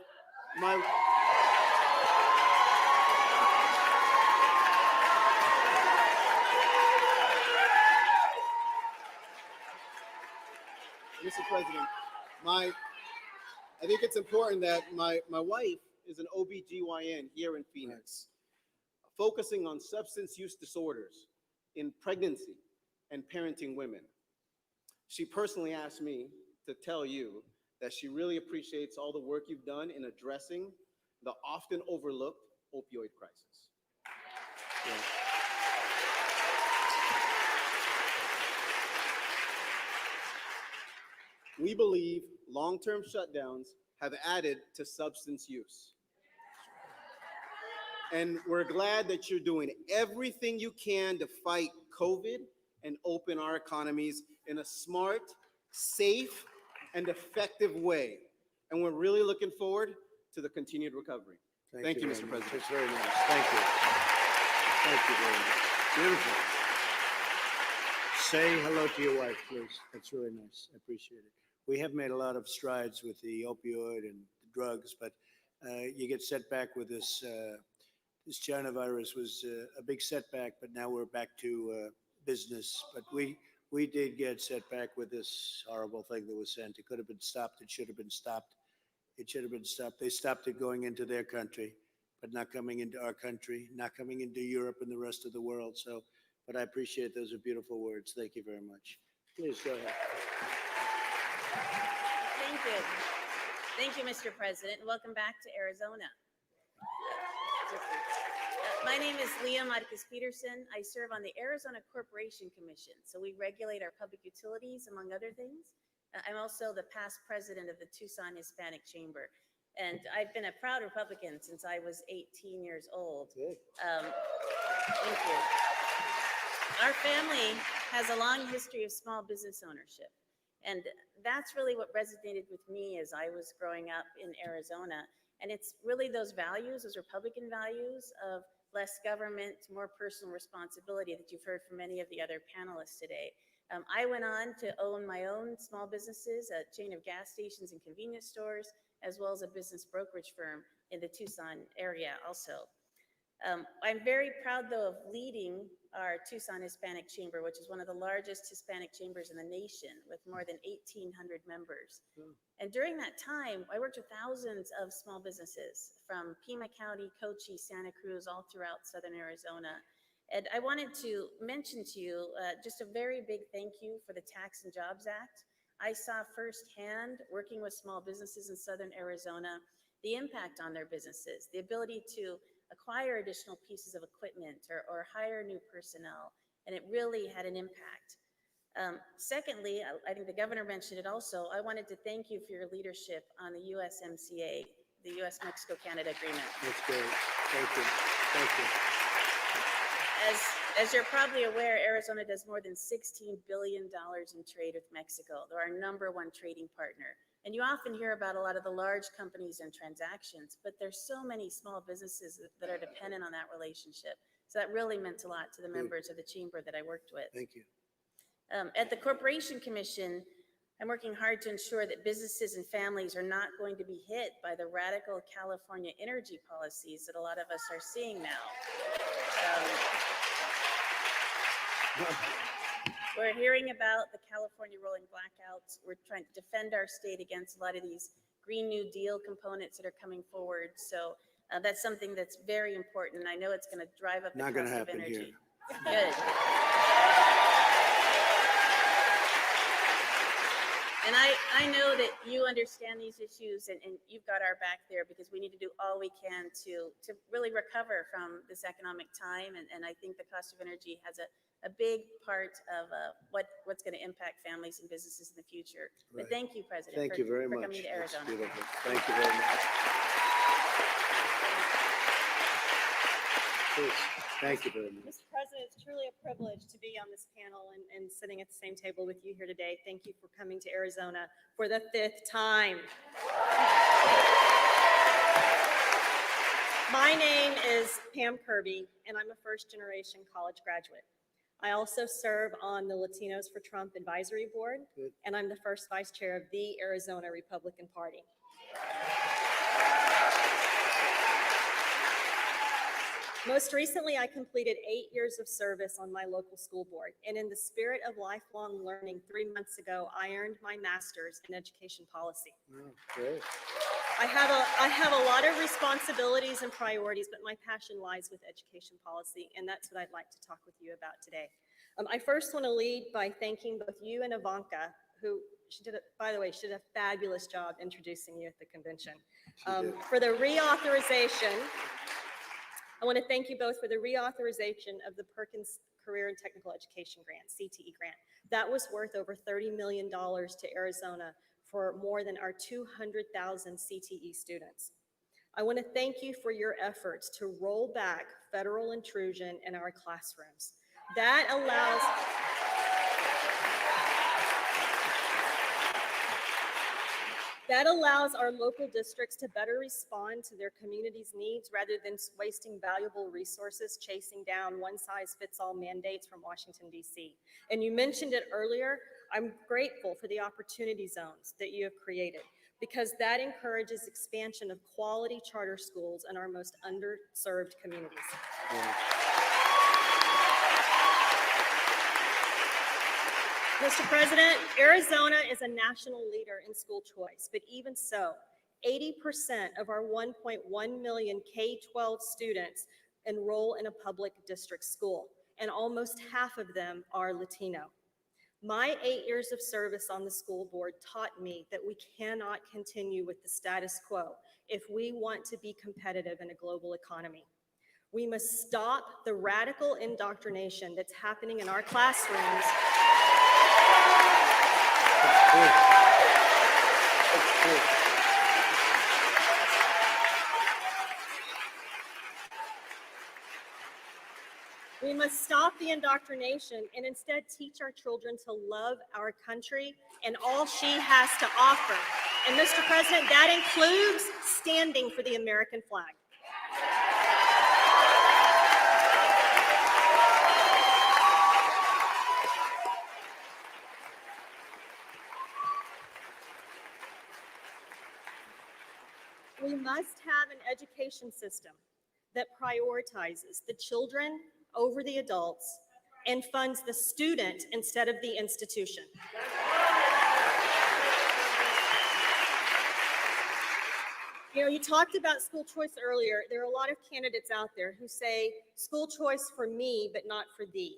Mr. President, I think it's important that my wife is an OBGYN here in Phoenix, focusing on substance use disorders in pregnancy and parenting women. She personally asked me to tell you that she really appreciates all the work you've done in addressing the often overlooked opioid crisis. We believe long-term shutdowns have added to substance use. And we're glad that you're doing everything you can to fight COVID and open our economies in a smart, safe, and effective way. And we're really looking forward to the continued recovery. Thank you, Mr. President. That's very nice. Thank you. Thank you very much. Beautiful. Say hello to your wife, please. That's really nice. I appreciate it. We have made a lot of strides with the opioid and the drugs, but you get set back with this. This China virus was a big setback, but now we're back to business. But we did get set back with this horrible thing that was sent. It could have been stopped. It should have been stopped. It should have been stopped. They stopped it going into their country, but not coming into our country, not coming into Europe and the rest of the world. So, but I appreciate those are beautiful words. Thank you very much. Please go ahead. Thank you. Thank you, Mr. President. Welcome back to Arizona. My name is Leah Marquez Peterson. I serve on the Arizona Corporation Commission. So we regulate our public utilities, among other things. I'm also the past president of the Tucson Hispanic Chamber. And I've been a proud Republican since I was 18 years old. Thank you. Our family has a long history of small business ownership. And that's really what resonated with me as I was growing up in Arizona. And it's really those values, those Republican values of less government, more personal responsibility that you've heard from many of the other panelists today. I went on to own my own small businesses, a chain of gas stations and convenience stores, as well as a business brokerage firm in the Tucson area also. I'm very proud, though, of leading our Tucson Hispanic Chamber, which is one of the largest Hispanic chambers in the nation with more than 1,800 members. And during that time, I worked with thousands of small businesses from Pima County, Cochise, Santa Cruz, all throughout Southern Arizona. And I wanted to mention to you just a very big thank you for the Tax and Jobs Act. I saw firsthand, working with small businesses in Southern Arizona, the impact on their businesses, the ability to acquire additional pieces of equipment or hire new personnel, and it really had an impact. Secondly, I think the governor mentioned it also, I wanted to thank you for your leadership on the USMCA, the US-Mexico-Canada Agreement. That's great. Thank you. Thank you. As you're probably aware, Arizona does more than $16 billion in trade with Mexico. They're our #1 trading partner. And you often hear about a lot of the large companies and transactions, but there's so many small businesses that are dependent on that relationship. So that really meant a lot to the members of the chamber that I worked with. Thank you. At the Corporation Commission, I'm working hard to ensure that businesses and families are not going to be hit by the radical California energy policies that a lot of us are seeing now. We're hearing about the California rolling blackouts. We're trying to defend our state against a lot of these Green New Deal components that are coming forward. So that's something that's very important. And I know it's going to drive up the Not cost gonna of happen energy. here. Good. And I know that you understand these issues and you've got our back there because we need to do all we can to really recover from this economic time. And I think the cost of energy has a big part of what's going to impact families and businesses in the future. But Right. thank you, President, Thank you very for much. coming to That's Arizona. beautiful. Thank you very much. Please. Thank you very much. Mr. President, it's truly a privilege to be on this panel and sitting at the same table with you here today. Thank you for coming to Arizona for the 5th time. My name is Pam Kirby, and I'm a first-generation college graduate. I also serve on the Latinos for Trump Advisory Board, Good. and I'm the first vice chair of the Arizona Republican Party. Most recently, I completed 8 years of service on my local school board, and in the spirit of lifelong learning, 3 months ago, I earned my master's in education policy. Oh, great. I have a lot of responsibilities and priorities, but my passion lies with education policy, and that's what I'd like to talk with you about today. I first want to lead by thanking both you and Ivanka, who by the way, she did a fabulous job introducing you at the convention. For the reauthorization, I want to thank you both for the reauthorization of the Perkins Career and Technical Education Grant, CTE grant. That was worth over $30 million to Arizona for more than our 200,000 CTE students. I want to thank you for your efforts to roll back federal intrusion in our classrooms. That allows our local districts to better respond to their community's needs rather than wasting valuable resources chasing down one-size-fits-all mandates from Washington, D.C. And you mentioned it earlier, I'm grateful for the opportunity zones that you have created because that encourages expansion of quality charter schools in our most underserved communities. Mr. President, Arizona is a national leader in school choice, but even so, 80% of our 1.1 million K-12 students enroll in a public district school, and almost half of them are Latino. My 8 years of service on the school board taught me that we cannot continue with the status quo if we want to be competitive in a global economy. We must stop the radical indoctrination that's happening in our classrooms. We must stop the indoctrination and instead teach our children to love our country and all she has to offer. And Mr. President, that includes standing for the American flag. We must have an education system that prioritizes the children over the adults and funds the student instead of the institution. You know, you talked about school choice earlier. There are a lot of candidates out there who say school choice for me, but not for thee.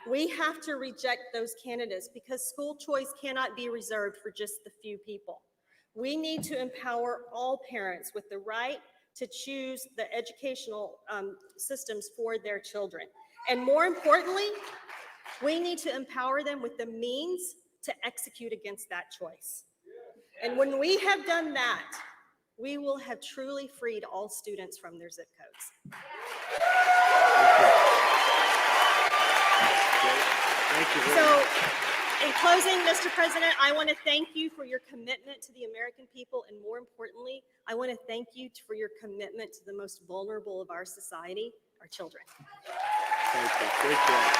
We have to reject those candidates because school choice cannot be reserved for just the few people. We need to empower all parents with the right to choose the educational systems for their children. And more importantly, we need to empower them with the means to execute against that choice. And when we have done that, we will have truly freed all students from their zip codes. Thank you. So, in closing, Mr. President, I want to thank you for your commitment to the American people, and more importantly, I want to thank you for your commitment to the most vulnerable of our society, our children. Thank you. Great job.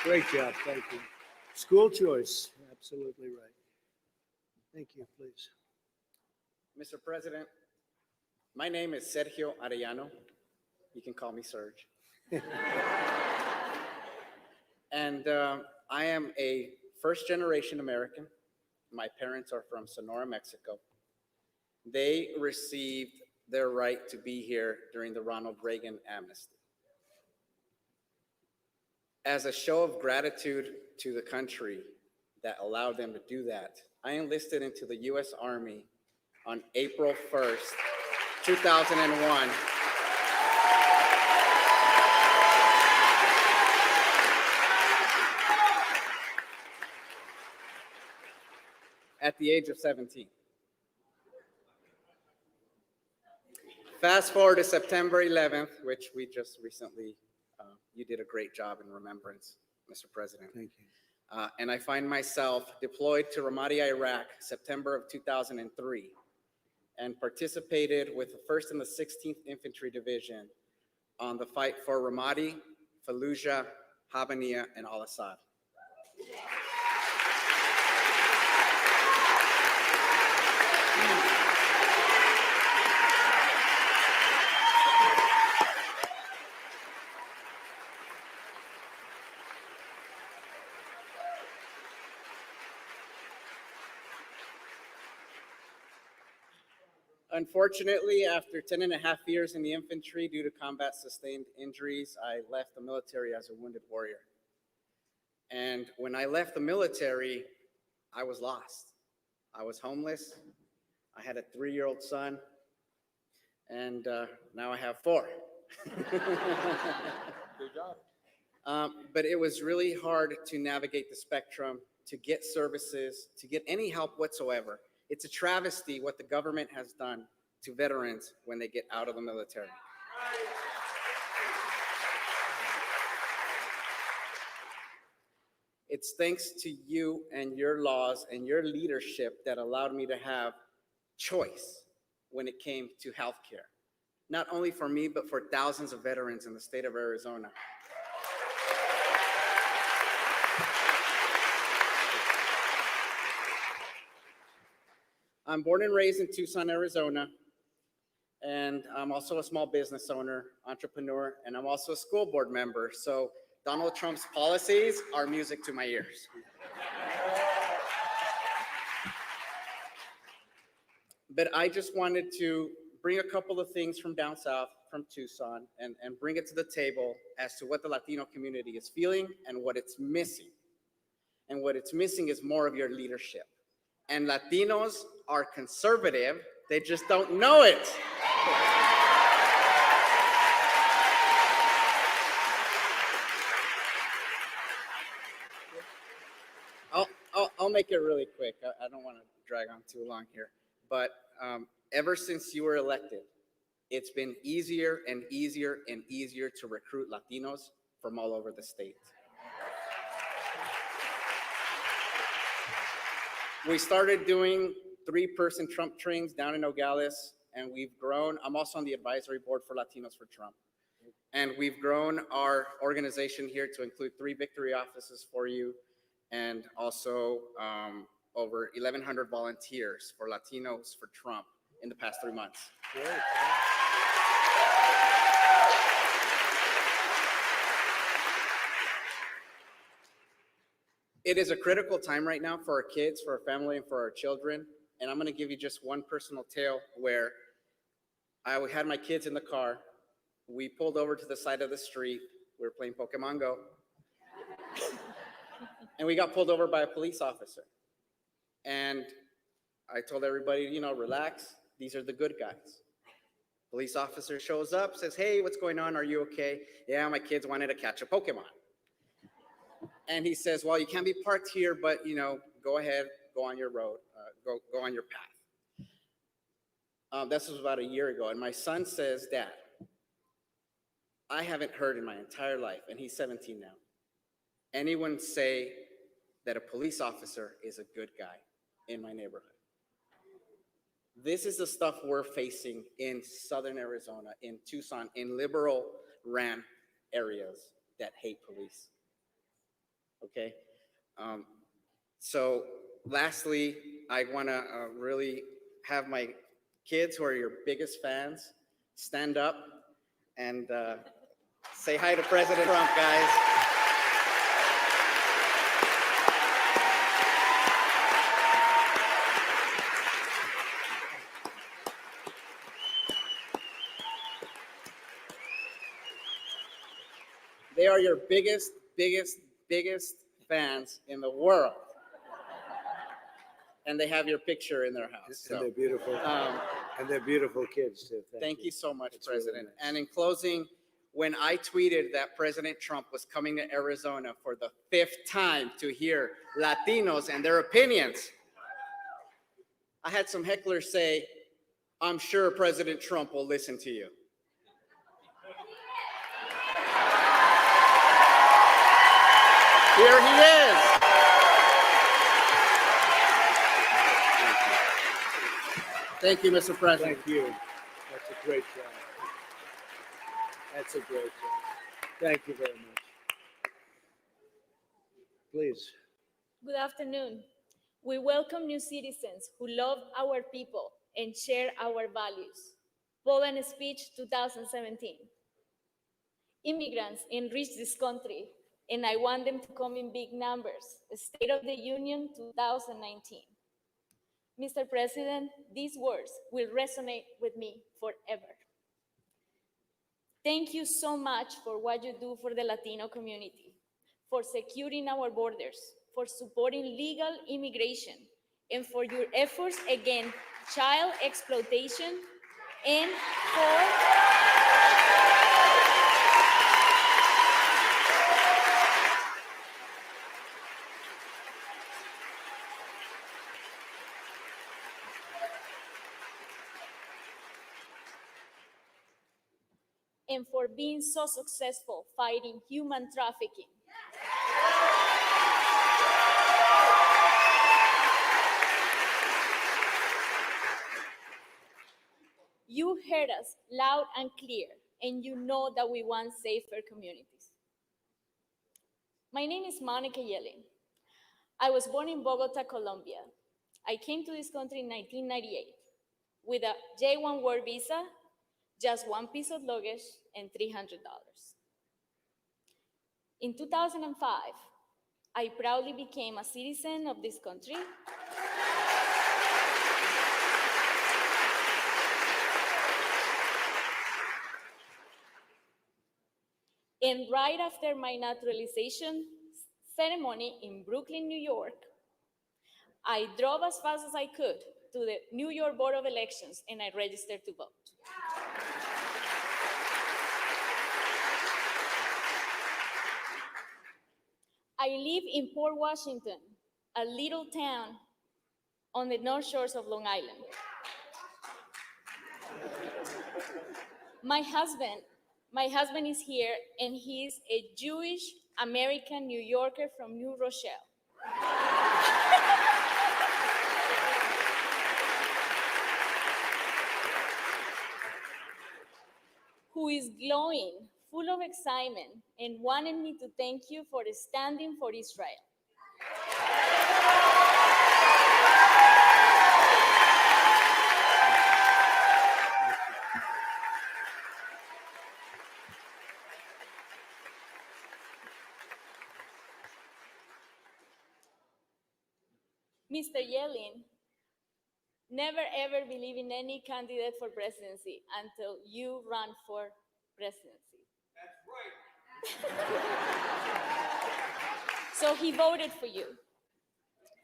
Great job. Thank you. School choice. Absolutely right. Thank you, please. Mr. President, my name is Sergio Arellano. You can call me Serge. And I am a first-generation American. My parents are from Sonora, Mexico. They received their right to be here during the Ronald Reagan amnesty. As a show of gratitude to the country that allowed them to do that, I enlisted into the U.S. Army on April 1st, 2001. At the age of 17. Fast forward to September 11th, which we just recently, you did a great job in remembrance, Mr. President. Thank you. And I find myself deployed to Ramadi, Iraq, September of 2003, and participated with the 1st and the 16th Infantry Division on the fight for Ramadi, Fallujah, Habaniya, and Al-Assad. Unfortunately, after 10 and a half years in the infantry due to combat sustained injuries, I left the military as a wounded warrior. And when I left the military, I was lost. I was homeless. I had a 3-year-old son, and now I have 4. Good job. But it was really hard to navigate the spectrum, to get services, to get any help whatsoever. It's a travesty what the government has done to veterans when they get out of the military. It's thanks to you and your laws and your leadership that allowed me to have choice when it came to healthcare. Not only for me, but for thousands of veterans in the state of Arizona. I'm born and raised in Tucson, Arizona, and I'm also a small business owner, entrepreneur, and I'm also a school board member. So Donald Trump's policies are music to my ears. But I just wanted to bring a couple of things from down south, from Tucson, and bring it to the table as to what the Latino community is feeling and what it's missing. And what it's missing is more of your leadership. And Latinos are conservative, they just don't know it. I'll make it really quick. I don't want to drag on too long here. But ever since you were elected, it's been easier and easier and easier to recruit Latinos from all over the state. We started doing 3-person Trump trains down in Nogales, and we've grown. I'm also on the advisory board for Latinos for Trump. And we've grown our organization here to include 3 victory offices for you, and also over 1,100 volunteers for Latinos for Trump in the past 3 months. Great. It is a critical time right now for our kids, for our family, and for our children. And I'm going to give you just one personal tale where I had my kids in the car. We pulled over to the side of the street. We were playing Pokemon Go. And we got pulled over by a police officer. And I told everybody, you know, relax. These are the good guys. Police officer shows up, says, hey, what's going on? Are you okay? Yeah, my kids wanted to catch a Pokemon. And he says, well, you can't be parked here, but, you know, go ahead, go on your road, go on your path. This was about a year ago. And my son says, Dad, I haven't heard in my entire life, and he's 17 now, anyone say that a police officer is a good guy in my neighborhood. This is the stuff we're facing in Southern Arizona, in Tucson, in liberal ran areas that hate police. Okay. So lastly, I want to really have my kids who are your biggest fans stand up and say hi to President Trump, guys. They are your biggest fans in the world. And they have your picture in their house. And So, they're beautiful. And they're beautiful kids too. thank you so much, That's really President. nice. And in closing, when I tweeted that President Trump was coming to Arizona for the 5th time to hear Latinos and their opinions, I had some hecklers say, I'm sure President Trump will listen to you. Here he is. Thank you, Mr. President. Thank you. That's a great job. That's a great job. Thank you very much. Please. Good afternoon. We welcome new citizens who love our people and share our values. Poland Speech 2017. Immigrants enrich this country, and I want them to come in big numbers. The State of the Union 2019. Mr. President, these words will resonate with me forever. Thank you so much for what you do for the Latino community, for securing our borders, for supporting legal immigration, and for your efforts against child exploitation, and for being so successful fighting human trafficking. You heard us loud and clear, and you know that we want safer communities. My name is Monica Yellen. I was born in Bogota, Colombia. I came to this country in 1998 with a J1 work visa, just one piece of luggage, and $300. In 2005, I proudly became a citizen of this country. And right after my naturalization ceremony in Brooklyn, New York, I drove as fast as I could to the New York Board of Elections and I registered to vote. I live in Port Washington, a little town on the north shores of Long Island. My husband is here, and he is a Jewish American New Yorker from New Rochelle. Who is glowing, full of excitement, and wanted me to thank you for standing for Israel. Mr. Yellen, never ever believe in any candidate for presidency until you run for presidency. That's right. So he voted for you.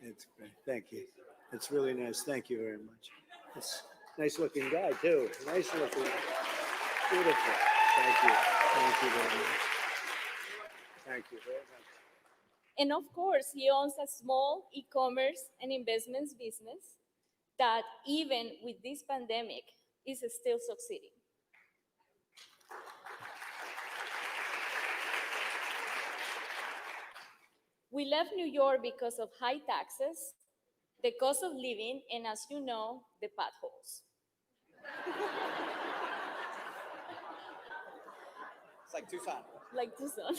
It's great. Thank you. It's really nice. Thank you very much. It's a nice looking guy too. Nice looking. Beautiful. Thank you. Thank you very much. Thank you very much. And of course, he owns a small e-commerce and investments business that even with this pandemic is still succeeding. We left New York because of high taxes, the cost of living, and as you know, the potholes. It's like Tucson. Like Tucson.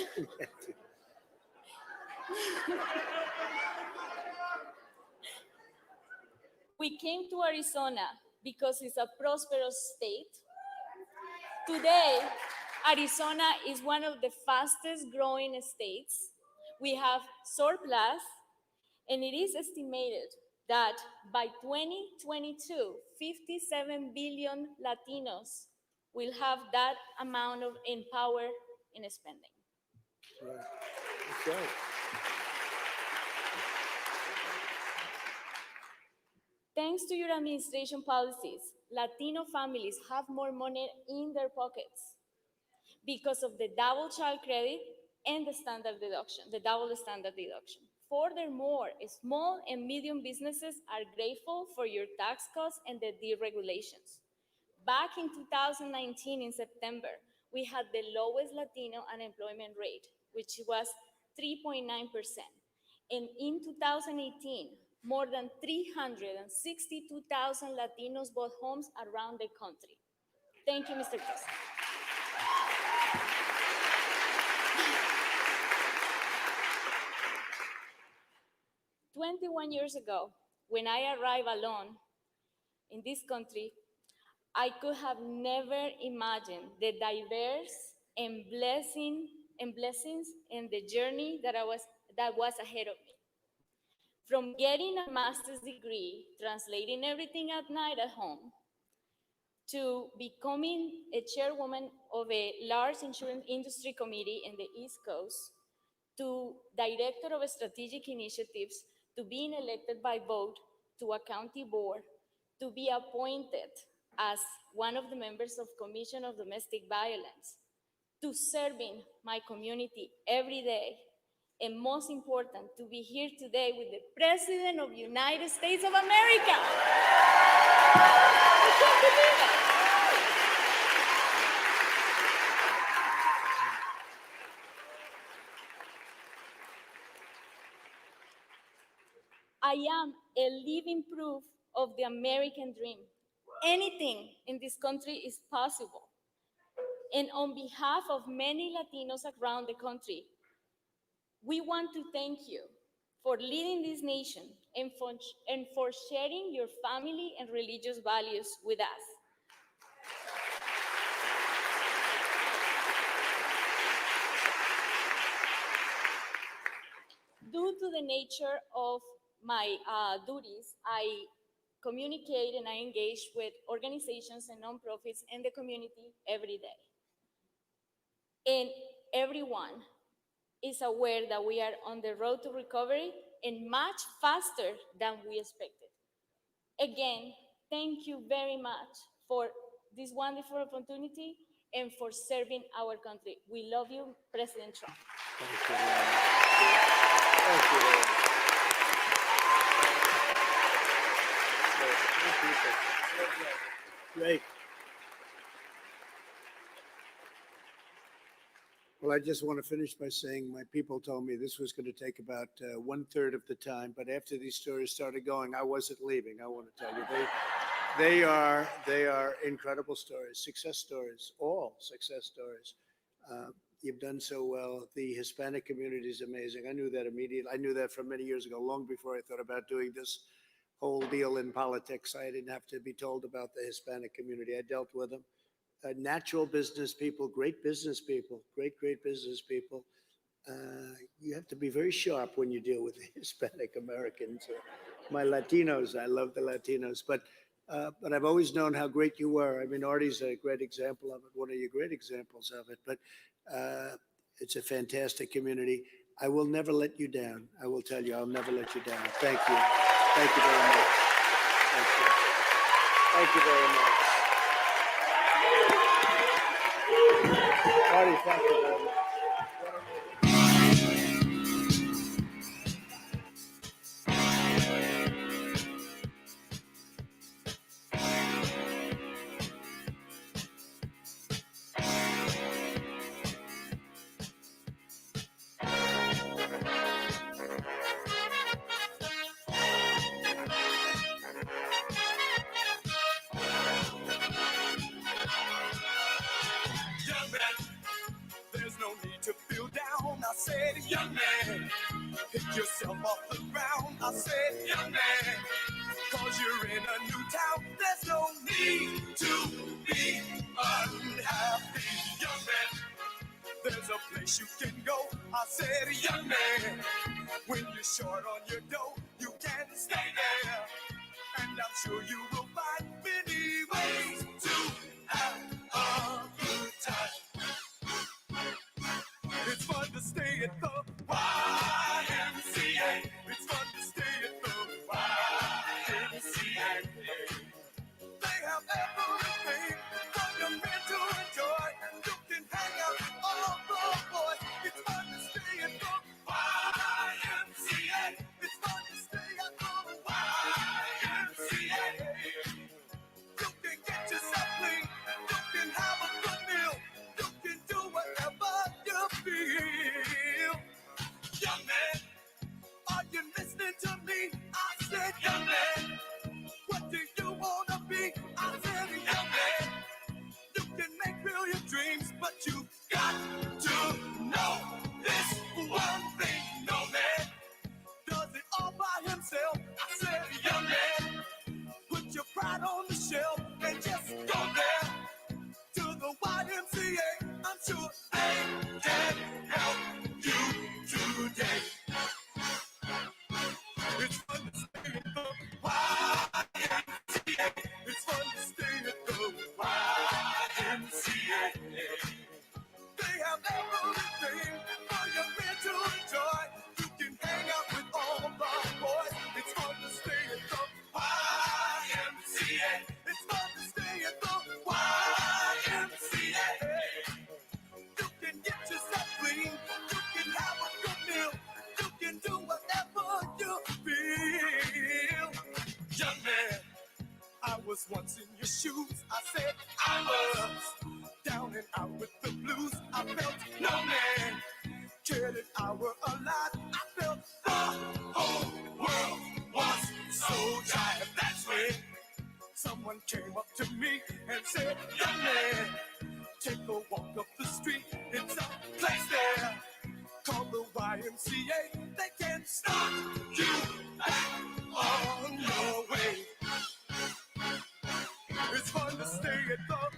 We came to Arizona because it's a prosperous state. Today, Arizona is one of the fastest growing states. We have surplus, and it is estimated that by 2022, 57 billion Latinos will have that amount of in power in spending. Right. That's right. Thanks to your administration policies, Latino families have more money in their pockets because of the double child credit and the standard deduction, the double standard deduction. Furthermore, small and medium businesses are grateful for your tax cuts and the deregulations. Back in 2019, in September, we had the lowest Latino unemployment rate, which was 3.9%. And in 2018, more than 362,000 Latinos bought homes around the country. Thank you, Mr. President. 21 years ago, when I arrived alone in this country, I could have never imagined the diverse and blessings and the journey that was ahead of me. From getting a master's degree, translating everything at night at home, to becoming a chairwoman of a large insurance industry committee in the East Coast, to director of strategic initiatives, to being elected by vote to a county board, to be appointed as one of the members of Commission of Domestic Violence, to serving my community every day, and most important, to be here today with the President of the United States of America. I can't believe it. I am a living proof of the American dream. Anything in this country is possible. And on behalf of many Latinos around the country, we want to thank you for leading this nation and for sharing your family and religious values with us. Due to the nature of my duties, I communicate and I engage with organizations and nonprofits in the community every day. And everyone is aware that we are on the road to recovery and much faster than we expected. Again, thank you very much for this wonderful opportunity and for serving our country. We love you, President Trump. Thank you very much. Thank you very much. Great. Well, I just want to finish by saying my people told me this was going to take about 1/3 of the time, but after these stories started going, I wasn't leaving. I want to tell you, they are incredible stories, success stories, all success stories. You've done so well. The Hispanic community is amazing. I knew that immediately. I knew that from many years ago, long before I thought about doing this whole deal in politics. I didn't have to be told about the Hispanic community. I dealt with them. Natural business people, great business people, great business people. You have to be very sharp when you deal with the Hispanic Americans. My Latinos, I love the Latinos, but I've always known how great you were. I mean, Artie's a great example of it, one of your great examples of it, but it's a fantastic community. I will never let you down. I will tell you, I'll never let you down. Thank you. Thank you very much. Thank you. Thank you very much. Artie, thank you very much. Young man, there's no need to feel down. I said, young man, pick yourself off the ground. I said, young man, cause you're in a new town. There's no need to be unhappy. Young man, there's a place you can go. I said, young man, when you're short on your dough, you can stay there. And I'm sure you will find many ways to have a good time. It's fun to stay at the YMCA. It's fun to stay at the YMCA. They have everything for your men to enjoy. You can hang out with all the boys. It's fun to stay at the YMCA. It's fun to stay at the YMCA. You can get yourself clean. You can have a good meal. You can do whatever you feel. Young man, are you listening to me? I said, young man, what do you want to be? I said, young man, you can make real your dreams, but you got to know this one thing. No man does it all by himself. I said, young man, put your pride on the shelf and just go there to the YMCA. I'm sure they can help you today. It's if I were alive, I felt the whole world was so tired. That's when someone came up to me and said, young man, take a walk up the street. It's a place there called the YMCA. They can start you back on your way. It's fun to stay at the